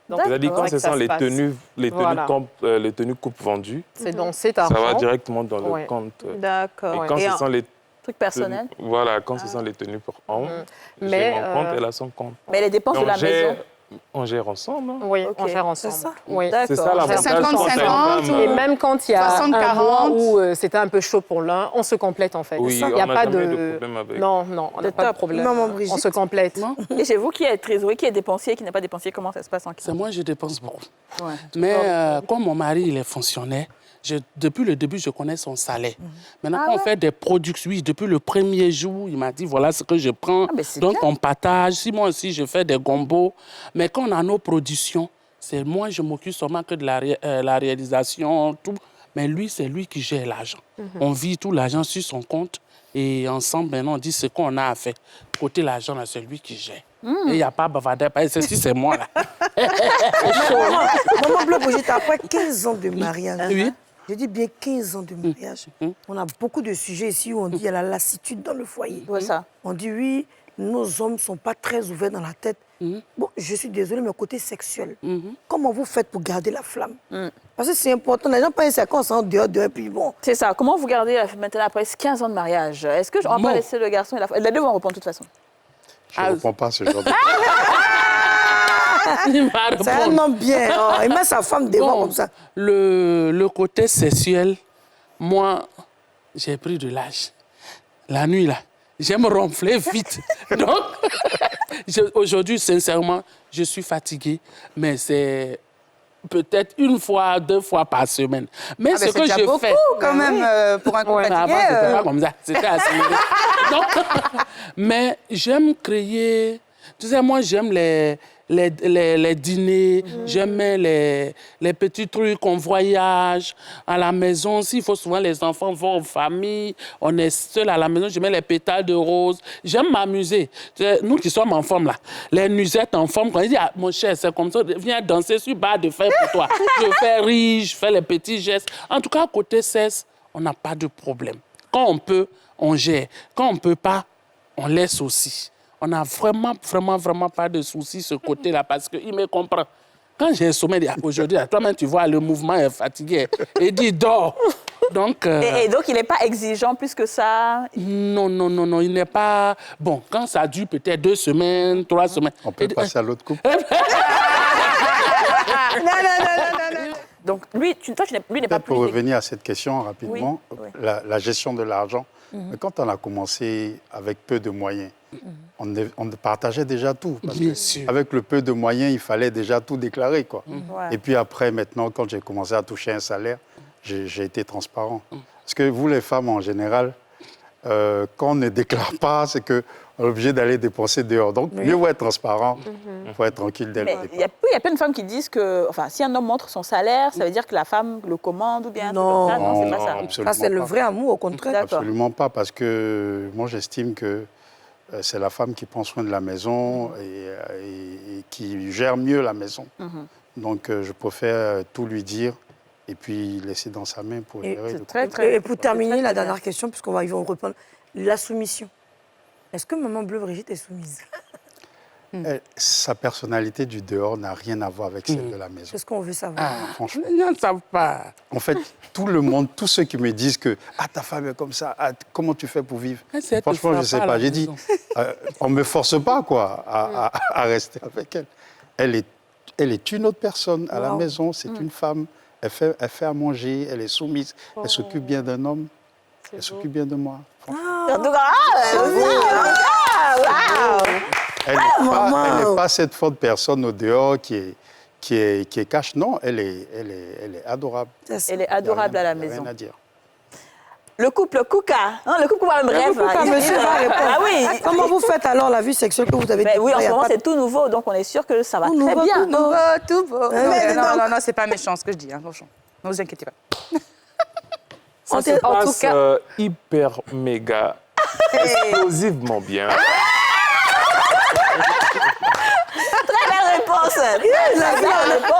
C'est-à-dire quand ce sont les tenues coupe vendues, c'est dans cet argent. Ça va directement dans le compte. D'accord. Et quand ce sont les trucs personnels. Voilà, quand ce sont les tenues pour hommes, j'ai mon compte, elle a son compte. Mais les dépenses de la maison. On gère ensemble. Hein. Oui, on gère ensemble. C'est ça? Oui. C'est ça l'avantage. 50-50. Et même quand il y a un mois où c'était un peu chaud pour l'un, on se complète en fait. Oui, il n'y a pas de problème avec. Non, on n'a pas de problème. On se complète. Et chez vous, qui est trésorier, qui est dépensier, qui n'est pas dépensier, comment ça se passe en C'est moi, je dépense beaucoup. Ouais. Mais comme mon mari, il est fonctionnaire, depuis le début, je connais son salaire. Maintenant, quand on fait des productions, oui, depuis le premier jour, il m'a dit, voilà ce que je prends. Donc, on partage. Si moi aussi, je fais des gombos. Mais quand on a nos productions, c'est moi, je m'occupe seulement que de la réalisation, tout. Mais lui, c'est lui qui gère l'argent. On vit tout l'argent sur son compte. Et ensemble, maintenant, on dit ce qu'on a à faire. Côté l'argent, c'est lui qui gère. Et il n'y a pas bavardé. C'est moi, là. Maman Bleu Brigitte, après 15 ans de mariage, oui. Je dis bien 15 ans de mariage, on a beaucoup de sujets ici où on dit il y a la lassitude dans le foyer. Ouais, ça. On dit oui, nos hommes ne sont pas très ouverts dans la tête. Bon, je suis désolée, mais côté sexuel, comment vous faites pour garder la flamme? Parce que c'est important, les gens pensent qu'on s'en dehors, puis bon. C'est ça. Comment vous gardez maintenant après 15 ans de mariage? Est-ce que on va laisser le garçon et la femme? Les deux vont répondre de toute façon. Je ne réponds pas à ce genre de... C'est un homme bien, hein. Il met sa femme devant comme ça. Le côté sexuel, moi, j'ai pris de l'âge. La nuit, là, j'aime ronfler vite. Donc, aujourd'hui, sincèrement, je suis fatigué, mais c'est peut-être 1 fois, 2 fois par semaine. Mais ce que je beaucoup, fais... quand même, pour un couple fatigué. Avant, c'était pas comme ça. C'était assez... Donc, mais j'aime créer... Tu sais, moi, j'aime les dîners, j'aime les petits trucs, on voyage à la maison. S'il faut, souvent, les enfants vont en famille, on est seul à la maison, je mets les pétales de rose. J'aime m'amuser. Tu sais, nous qui sommes en forme, là, les nuisettes en forme, quand ils disent, ah, mon cher, c'est comme ça, viens danser sur barre de fer pour toi. Je fais rire, je fais les petits gestes. En tout cas, côté sexe, on n'a pas de problème. Quand on peut, on gère. Quand on ne peut pas, on laisse aussi. On n'a vraiment pas de soucis ce côté-là parce qu'il me comprend. Quand j'ai un sommeil, aujourd'hui, toi-même, tu vois, le mouvement est fatigué. Il dit, dors. Donc, et donc, il n'est pas exigeant plus que ça? Non, il n'est pas... Bon, quand ça dure peut-être 2 semaines, 3 semaines... On peut passer à l'autre couple. Non. Donc, lui n'est pas plus... Pour revenir à cette question rapidement, oui. La gestion de l'argent, quand on a commencé avec peu de moyens, on partageait déjà tout. Parce Bien que sûr. avec le peu de moyens, il fallait déjà tout déclarer, quoi. Ouais. Et puis après, maintenant, quand j'ai commencé à toucher un salaire, j'ai été transparent. Parce que vous, les femmes, en général, quand on ne déclare pas, c'est qu'on est obligé d'aller dépenser dehors. Donc, mieux vaut être transparent, il faut être tranquille dès le départ. Il y a plein de femmes qui disent que, enfin, si un homme montre son salaire, ça veut dire que la femme le commande ou bien... Non, c'est pas ça. absolument Ça, c'est le pas. vrai amour, au contraire. Absolument pas, parce que moi, j'estime que c'est la femme qui prend soin de la maison et qui gère mieux la maison. Donc, je préfère tout lui dire et puis laisser dans sa main pour gérer le couple. Et pour terminer, la dernière question, puisqu'on va y reprendre, la soumission. Est-ce que Maman Bleu Brigitte est soumise? Sa personnalité du dehors n'a rien à voir avec celle de la maison. C'est ce qu'on veut savoir. Franchement. Ils ne savent pas. En fait, tout le monde, tous ceux qui me disent que ta femme est comme ça, comment tu fais pour vivre? Franchement, je ne sais pas. J'ai dit, on ne me force pas quoi, à rester avec elle. Elle est une autre personne à la maison, c'est une femme. Elle fait à manger, elle est soumise, elle s'occupe bien d'un homme, elle s'occupe bien de moi. Elle n'est pas cette forte personne au dehors qui est cash. Non, elle est adorable. Elle est adorable à la maison. Rien à dire. Le couple Kouka, le couple même rêve. Monsieur va répondre. Ah oui. Comment vous faites alors la vie sexuelle que vous avez dit? Oui, en ce moment, c'est tout nouveau, donc on est sûr que ça va très bien. Tout beau. Non, c'est pas méchant ce que je dis, hein, franchement. Ne vous inquiétez pas. Ça se passe hyper méga explosivement bien. Très belle réponse.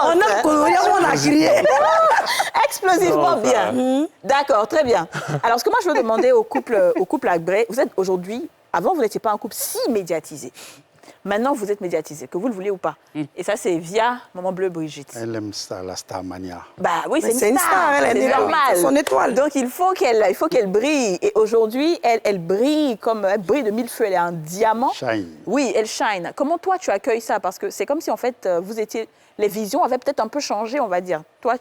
On a crié. Explosivement bien. D'accord, très bien. Alors, ce que moi, je veux demander au couple Agbré, vous êtes aujourd'hui, avant, vous n'étiez pas un couple si médiatisé. Maintenant, vous êtes médiatisé, que vous le voulez ou pas. Et ça, c'est via Maman Bleu Brigitte. Elle aime ça, la starmania. Bah oui, c'est une star. C'est normal. Son étoile. Donc, il faut qu'elle brille. Et aujourd'hui, elle brille elle brille de 1000 feux. Elle est un diamant. Shine. Oui, elle shine. Comment toi, tu accueilles ça? Parce que c'est comme si, en fait, les visions avaient peut-être un peu changé, on va dire. Toi,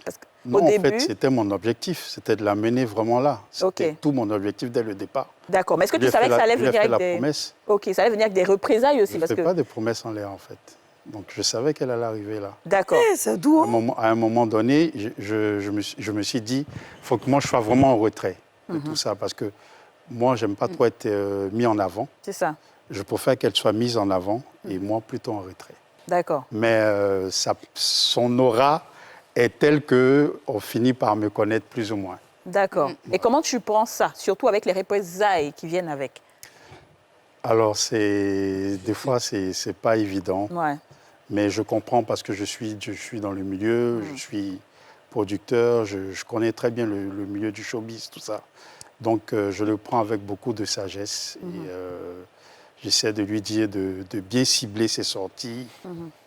parce que Non, au début... en fait, c'était mon objectif. C'était de la mener vraiment là. C'était tout mon objectif dès le départ. D'accord. Mais est-ce que tu savais que ça allait venir avec des... promesse. Ok, ça allait venir avec des représailles aussi. Je ne fais pas de promesses en l'air, en fait. Donc, je savais qu'elle allait arriver là. D'accord. C'est doux. À un moment donné, je me suis dit, il faut que moi, je sois vraiment en retrait de tout ça. Parce que moi, je n'aime pas trop être mis en avant. C'est ça. Je préfère qu'elle soit mise en avant et moi, plutôt en retrait. D'accord. Mais son aura est telle qu'on finit par me connaître plus ou moins. D'accord. Et comment tu prends ça, surtout avec les représailles qui viennent avec? Alors, des fois, c'est pas évident. Ouais. Mais je comprends parce que je suis dans le milieu, je suis producteur, je connais très bien le milieu du showbiz, tout ça. Donc, je le prends avec beaucoup de sagesse. Et J'essaie de lui dire de bien cibler ses sorties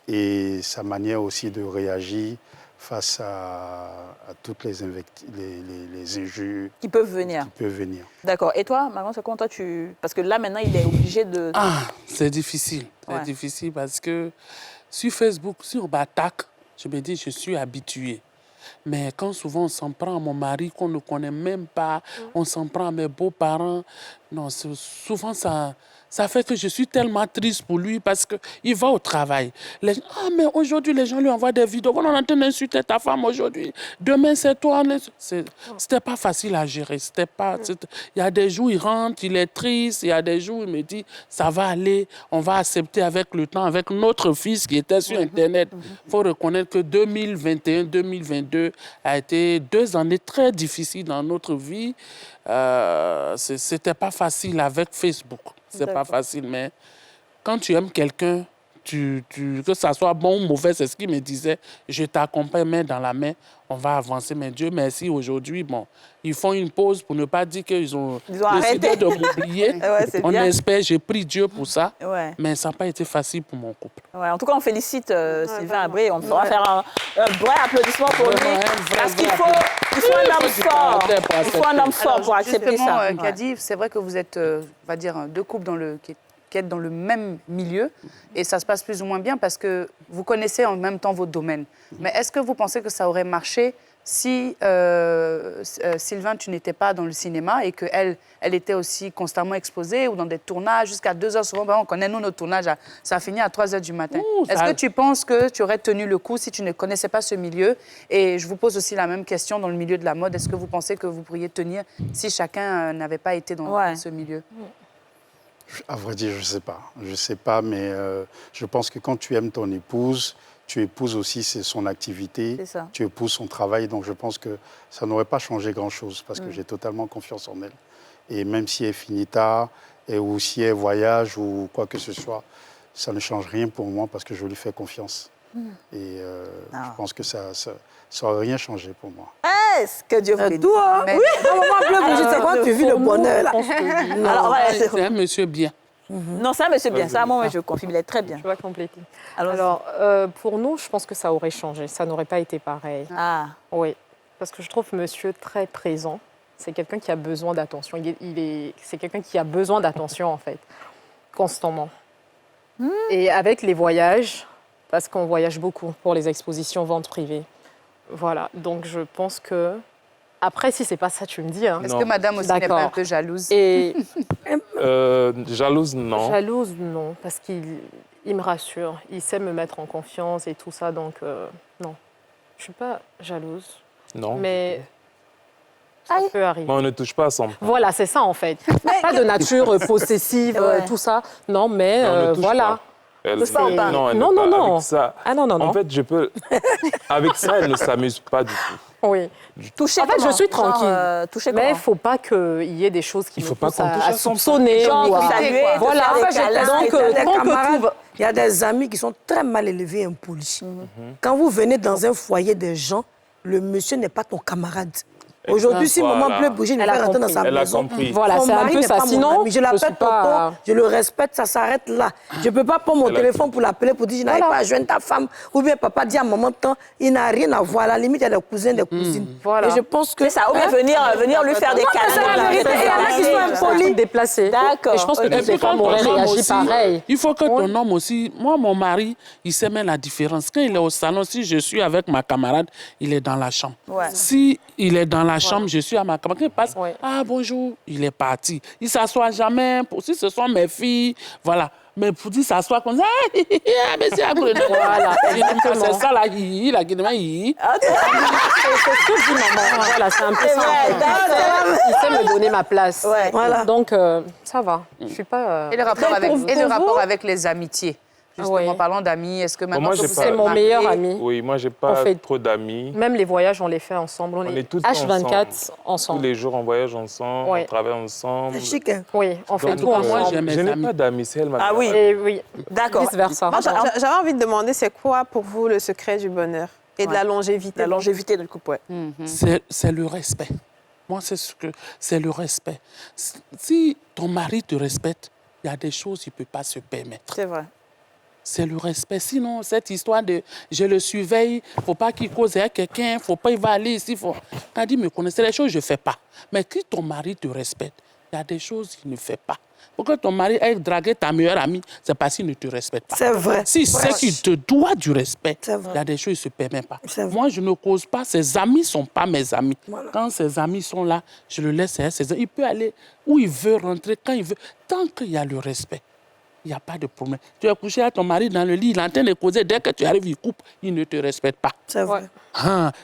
et sa manière aussi de réagir face à toutes les injures qui peuvent venir. D'accord. Et toi, Marion, c'est comment toi Parce que là, maintenant, il est obligé de... C'est difficile. C'est difficile parce que sur Facebook, sur Batak, je me dis, je suis habituée. Mais quand souvent on s'en prend à mon mari qu'on ne connaît même pas, on s'en prend à mes beaux-parents, non, souvent ça fait que je suis tellement triste pour lui parce qu'il va au travail. Mais aujourd'hui, les gens lui envoient des vidéos. On est en train d'insulter ta femme aujourd'hui. Demain, c'est toi. C'était pas facile à gérer. Il y a des jours, il rentre, il est triste. Il y a des jours, il me dit, ça va aller. On va accepter avec le temps, avec notre fils qui était sur Internet. Il faut reconnaître que 2021-2022 a été 2 années très difficiles dans notre vie. C'était pas facile avec Facebook. C'est pas facile, mais quand tu aimes quelqu'un, que ça soit bon ou mauvais, c'est ce qu'il me disait, je t'accompagne main dans la main, on va avancer. Mais Dieu merci, aujourd'hui, ils font une pause pour ne pas dire qu'ils ont décidé de m'oublier. On espère, j'ai pris Dieu pour ça, mais ça n'a pas été facile pour mon couple. En tout cas, on félicite Sylvain Abré. On va faire un vrai applaudissement pour lui, parce qu'il faut un homme fort. Il faut un homme fort pour accepter ça. Kadi, c'est vrai que vous êtes, on va dire, 2 couples qui êtes dans le même milieu et ça se passe plus ou moins bien parce que vous connaissez en même temps votre domaine. Mais est-ce que vous pensez que ça aurait marché si Sylvain, tu n'étais pas dans le cinéma et qu'elle était aussi constamment exposée ou dans des tournages jusqu'à 2 heures souvent? On connaît, nous, nos tournages, ça finit à 3 heures du matin. Est-ce que tu penses que tu aurais tenu le coup si tu ne connaissais pas ce milieu? Et je vous pose aussi la même question dans le milieu de la mode. Est-ce que vous pensez que vous pourriez tenir si chacun n'avait pas été dans ce milieu? À vrai dire, je ne sais pas. Je ne sais pas, mais je pense que quand tu aimes ton épouse, tu épouses aussi son activité, tu épouses son travail. Donc je pense que ça n'aurait pas changé grand-chose parce que j'ai totalement confiance en elle. Et même si elle finit tard, ou si elle voyage ou quoi que ce soit, ça ne change rien pour moi parce que je lui fais confiance. Et je pense que ça n'aurait rien changé pour moi. Est-ce que Dieu vous bénisse? Oui, dans le moment bleu, c'est quand tu vis le bonheur. C'est un monsieur bien. Non, c'est un monsieur bien. Ça, moi, je confirme, il est très bien. Je vais compléter. Alors, pour nous, je pense que ça aurait changé. Ça n'aurait pas été pareil. Oui, parce que je trouve monsieur très présent. C'est quelqu'un qui a besoin d'attention. C'est quelqu'un qui a besoin d'attention, en fait, constamment. Et avec les voyages, parce qu'on voyage beaucoup pour les expositions, ventes privées. Voilà, donc je pense que... Après, si c'est pas ça, tu me dis. Est-ce que madame aussi n'est pas un peu jalouse? Jalouse, non. Jalouse, non, parce qu'il me rassure. Il sait me mettre en confiance et tout ça, donc non. Je suis pas jalouse. Non. Mais ça peut arriver. Mais on ne touche pas à son. Voilà, c'est ça en fait. Pas de nature possessive, tout ça. Non, mais voilà. Pas. Non. Avec ça. Non. En fait, je peux... Avec ça, elle ne s'amuse pas du tout. Oui. Toucher en fait, je suis tranquille. Mais il ne faut pas qu'il y ait des choses qui me poussent à soupçonner. Voilà. Donc, il y a des amis qui sont très mal élevés et impolis. Quand vous venez dans un foyer des gens, le monsieur n'est pas ton camarade. Aujourd'hui, si maman peut bouger, il va rentrer dans sa maison. Voilà, c'est un peu ça. Sinon, je l'appelle tonton, je le respecte, ça s'arrête là. Je ne peux pas prendre mon téléphone pour l'appeler pour dire je n'arrive pas à joindre ta femme. Ou bien papa dit à maman, il n'a rien à voir. À la limite, il y a des cousins, des cousines. Voilà. Et je pense que... C'est ça, ou bien venir lui faire des câlins. C'est la vérité. Il y en a qui sont impolis. Déplacés. D'accord. Et je pense que toutes les femmes auraient réagi pareil. Il faut que ton homme aussi... Moi, mon mari, il sait même la différence. Quand il est au salon, si je suis avec ma camarade, il est dans la chambre. Si il est dans la chambre, je suis à ma camarade. Quand il passe, bonjour, il est parti. Il ne s'assoit jamais. Si ce sont mes filles, voilà. Mais pour dire s'asseoir comme ça, monsieur Abré, voilà. C'est ça, là, il a guidé, c'est ce que dit maman. Voilà, c'est un peu ça. Il sait me donner ma place. Voilà. Donc, ça va. Je suis pas... Et le rapport avec les amitiés? Justement, en parlant d'amis, est-ce que maintenant... C'est mon meilleur ami. Oui, moi, je n'ai pas trop d'amis. Même les voyages, on les fait ensemble. On est tous H24 ensemble. Tous les jours, on voyage ensemble, on travaille ensemble. C'est chic, hein? Oui, on fait tout ensemble. Moi, je n'ai pas d'amis, c'est elle ma Ah oui, oui. D'accord. Vice-versa. J'avais envie de demander, c'est quoi pour vous le secret du bonheur et de la longévité? La longévité du couple, C'est le respect. Moi, c'est le respect. Si ton mari te respecte, il y a des choses qu'il ne peut pas se permettre. C'est vrai. C'est le respect. Sinon, cette histoire de je le surveille, il ne faut pas qu'il cause avec quelqu'un, il ne faut pas, il va aller ici. Quand il me connaît, c'est les choses que je ne fais pas. Mais si ton mari te respecte, il y a des choses qu'il ne fait pas. Pourquoi ton mari ait dragué ta meilleure amie, c'est parce qu'il ne te respecte pas. C'est vrai. Si c'est qu'il te doit du respect, il y a des choses qu'il ne se permet pas. Moi, je ne cause pas. Ses amis ne sont pas mes amis. Voilà. Quand ses amis sont là, je le laisse à ses amis. Il peut aller où il veut, rentrer quand il veut. Tant qu'il y a le respect, il n'y a pas de problème. Tu es couché à ton mari dans le lit, il est en train de causer. Dès que tu arrives, il coupe, il ne te respecte pas. C'est vrai.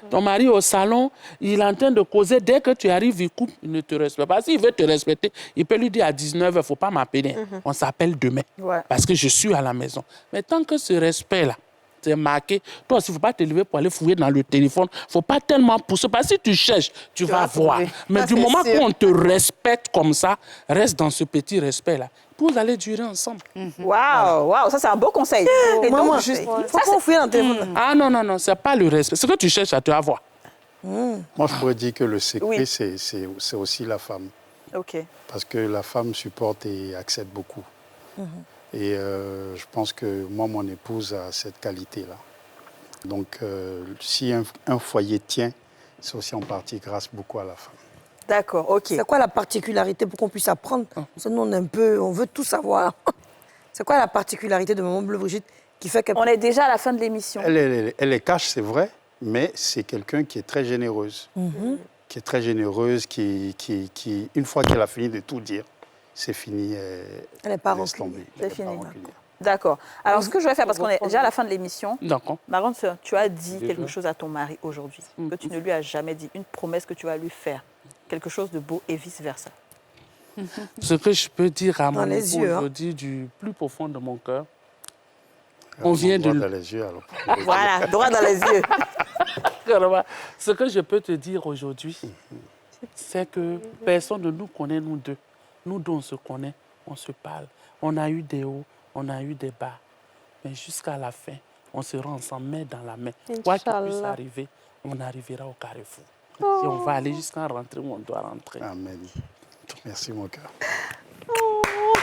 Ton mari au salon, il est en train de causer. Dès que tu arrives, il coupe, il ne te respecte pas. S'il veut te respecter, il peut lui dire à 19h, il ne faut pas m'appeler. On s'appelle demain. Ouais. Parce que je suis à la maison. Mais tant que ce respect-là, c'est marqué, toi aussi, il ne faut pas te lever pour aller fouiller dans le téléphone. Il ne faut pas tellement pousser. Parce que si tu cherches, tu vas voir. Mais du moment qu'on te respecte comme ça, reste dans ce petit respect-là. Vous allez durer ensemble. Waouh, ça c'est un beau conseil. Et maman, donc, juste, faut pas fouiller dans le téléphone. Ah non, c'est pas le respect. Ce que tu cherches, tu vas voir. Moi, je pourrais dire que le secret, c'est aussi la femme. OK. Parce que la femme supporte et accepte beaucoup. Et je pense que moi, mon épouse a cette qualité-là. Donc, si un foyer tient, c'est aussi en partie grâce beaucoup à la femme. D'accord, OK. C'est quoi la particularité pour qu'on puisse apprendre? Parce que nous, on veut tout savoir. C'est quoi la particularité de Maman Bleu Brigitte qui fait qu'elle... On est déjà à la fin de l'émission. Elle les cache, c'est vrai, mais c'est quelqu'un qui est très généreuse. Qui est très généreuse, qui une fois qu'elle a fini de tout dire, c'est fini. Elle n'est pas rancunière. C'est fini. D'accord. Alors, ce que je vais faire, parce qu'on est déjà à la fin de l'émission, Marron, tu as dit quelque chose à ton mari aujourd'hui, que tu ne lui as jamais dit, une promesse que tu vas lui faire, quelque chose de beau et vice-versa. Ce que je peux dire à mon époux aujourd'hui, du plus profond de mon cœur, on vient de... Droit dans les yeux, alors. Voilà, droit dans les yeux. Ce que je peux te dire aujourd'hui, c'est que personne ne nous connaît, nous deux. Nous deux, on se connaît, on se parle. On a eu des hauts, on a eu des bas. Mais jusqu'à la fin, on sera ensemble, main dans la main. Quoi qu'il puisse arriver, on arrivera au carrefour. Et on va aller jusqu'à rentrer où on doit rentrer. Amen. Merci, mon cœur.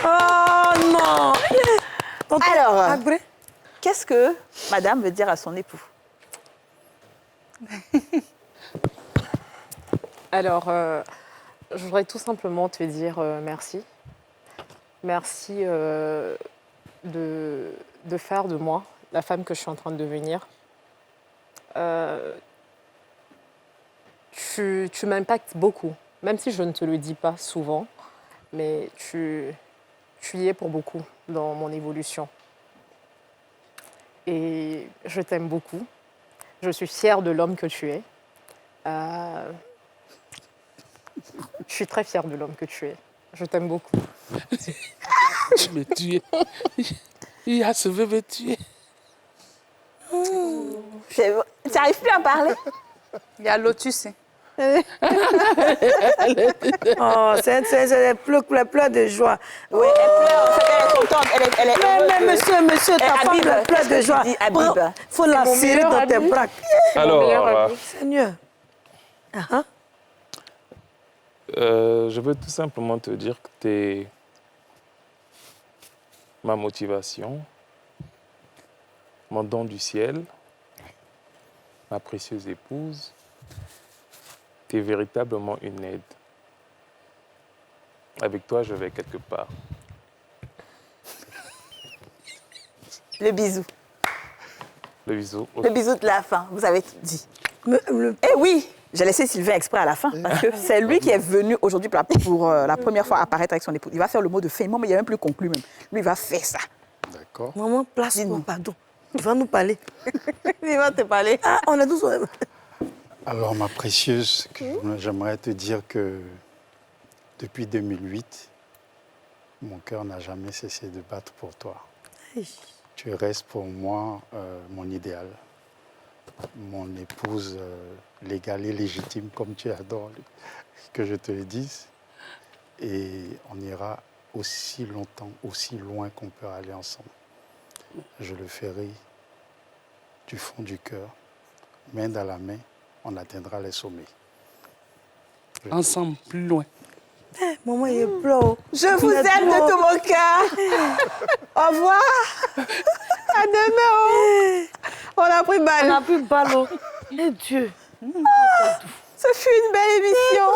Oh non! Alors, qu'est-ce que madame veut dire à son époux? Alors, je voudrais tout simplement te dire merci. Merci de faire de moi la femme que je suis en train de devenir. Tu m'impactes beaucoup, même si je ne te le dis pas souvent, mais tu y es pour beaucoup dans mon évolution. Et je t'aime beaucoup. Je suis fière de l'homme que tu es. Je suis très fière de l'homme que tu es. Je t'aime beaucoup. Tu me tues. Il a se veut me tuer. Tu n'arrives plus à parler? Il y a Lotus. Oh, c'est les pleurs de joie. Oui, elle pleure, en fait, elle est contente. Elle est mais monsieur, ta femme pleure de joie. Il faut la serrer dans tes bras. Alors, Seigneur. Je veux tout simplement te dire que tu es ma motivation, mon don du ciel, ma précieuse épouse. Tu es véritablement une aide. Avec toi, je vais quelque part. Le bisou. Le bisou. Le bisou de la fin, vous avez tout dit. Eh oui, j'ai laissé Sylvain exprès à la fin, parce que c'est lui qui est venu aujourd'hui pour la première fois apparaître avec son épouse. Il va faire le mot de fin, mais il n'a même plus conclu même. Lui, il va faire ça. D'accord. Maman, place-moi, pardon. Il va nous parler. Il va te parler. Ah, on a tous... Alors, ma précieuse, j'aimerais te dire que depuis 2008, mon cœur n'a jamais cessé de battre pour toi. Tu restes pour moi mon idéal, mon épouse légale et légitime, comme tu adores que je te le dise. Et on ira aussi longtemps, aussi loin qu'on peut aller ensemble. Je le ferai du fond du cœur, main dans la main. On atteindra les sommets. Ensemble, plus loin. Maman, il pleure. Je vous aime de tout mon cœur. Au revoir. À demain. On a pris balle. On a pris balle. Eh Dieu. Ce fut une belle émission.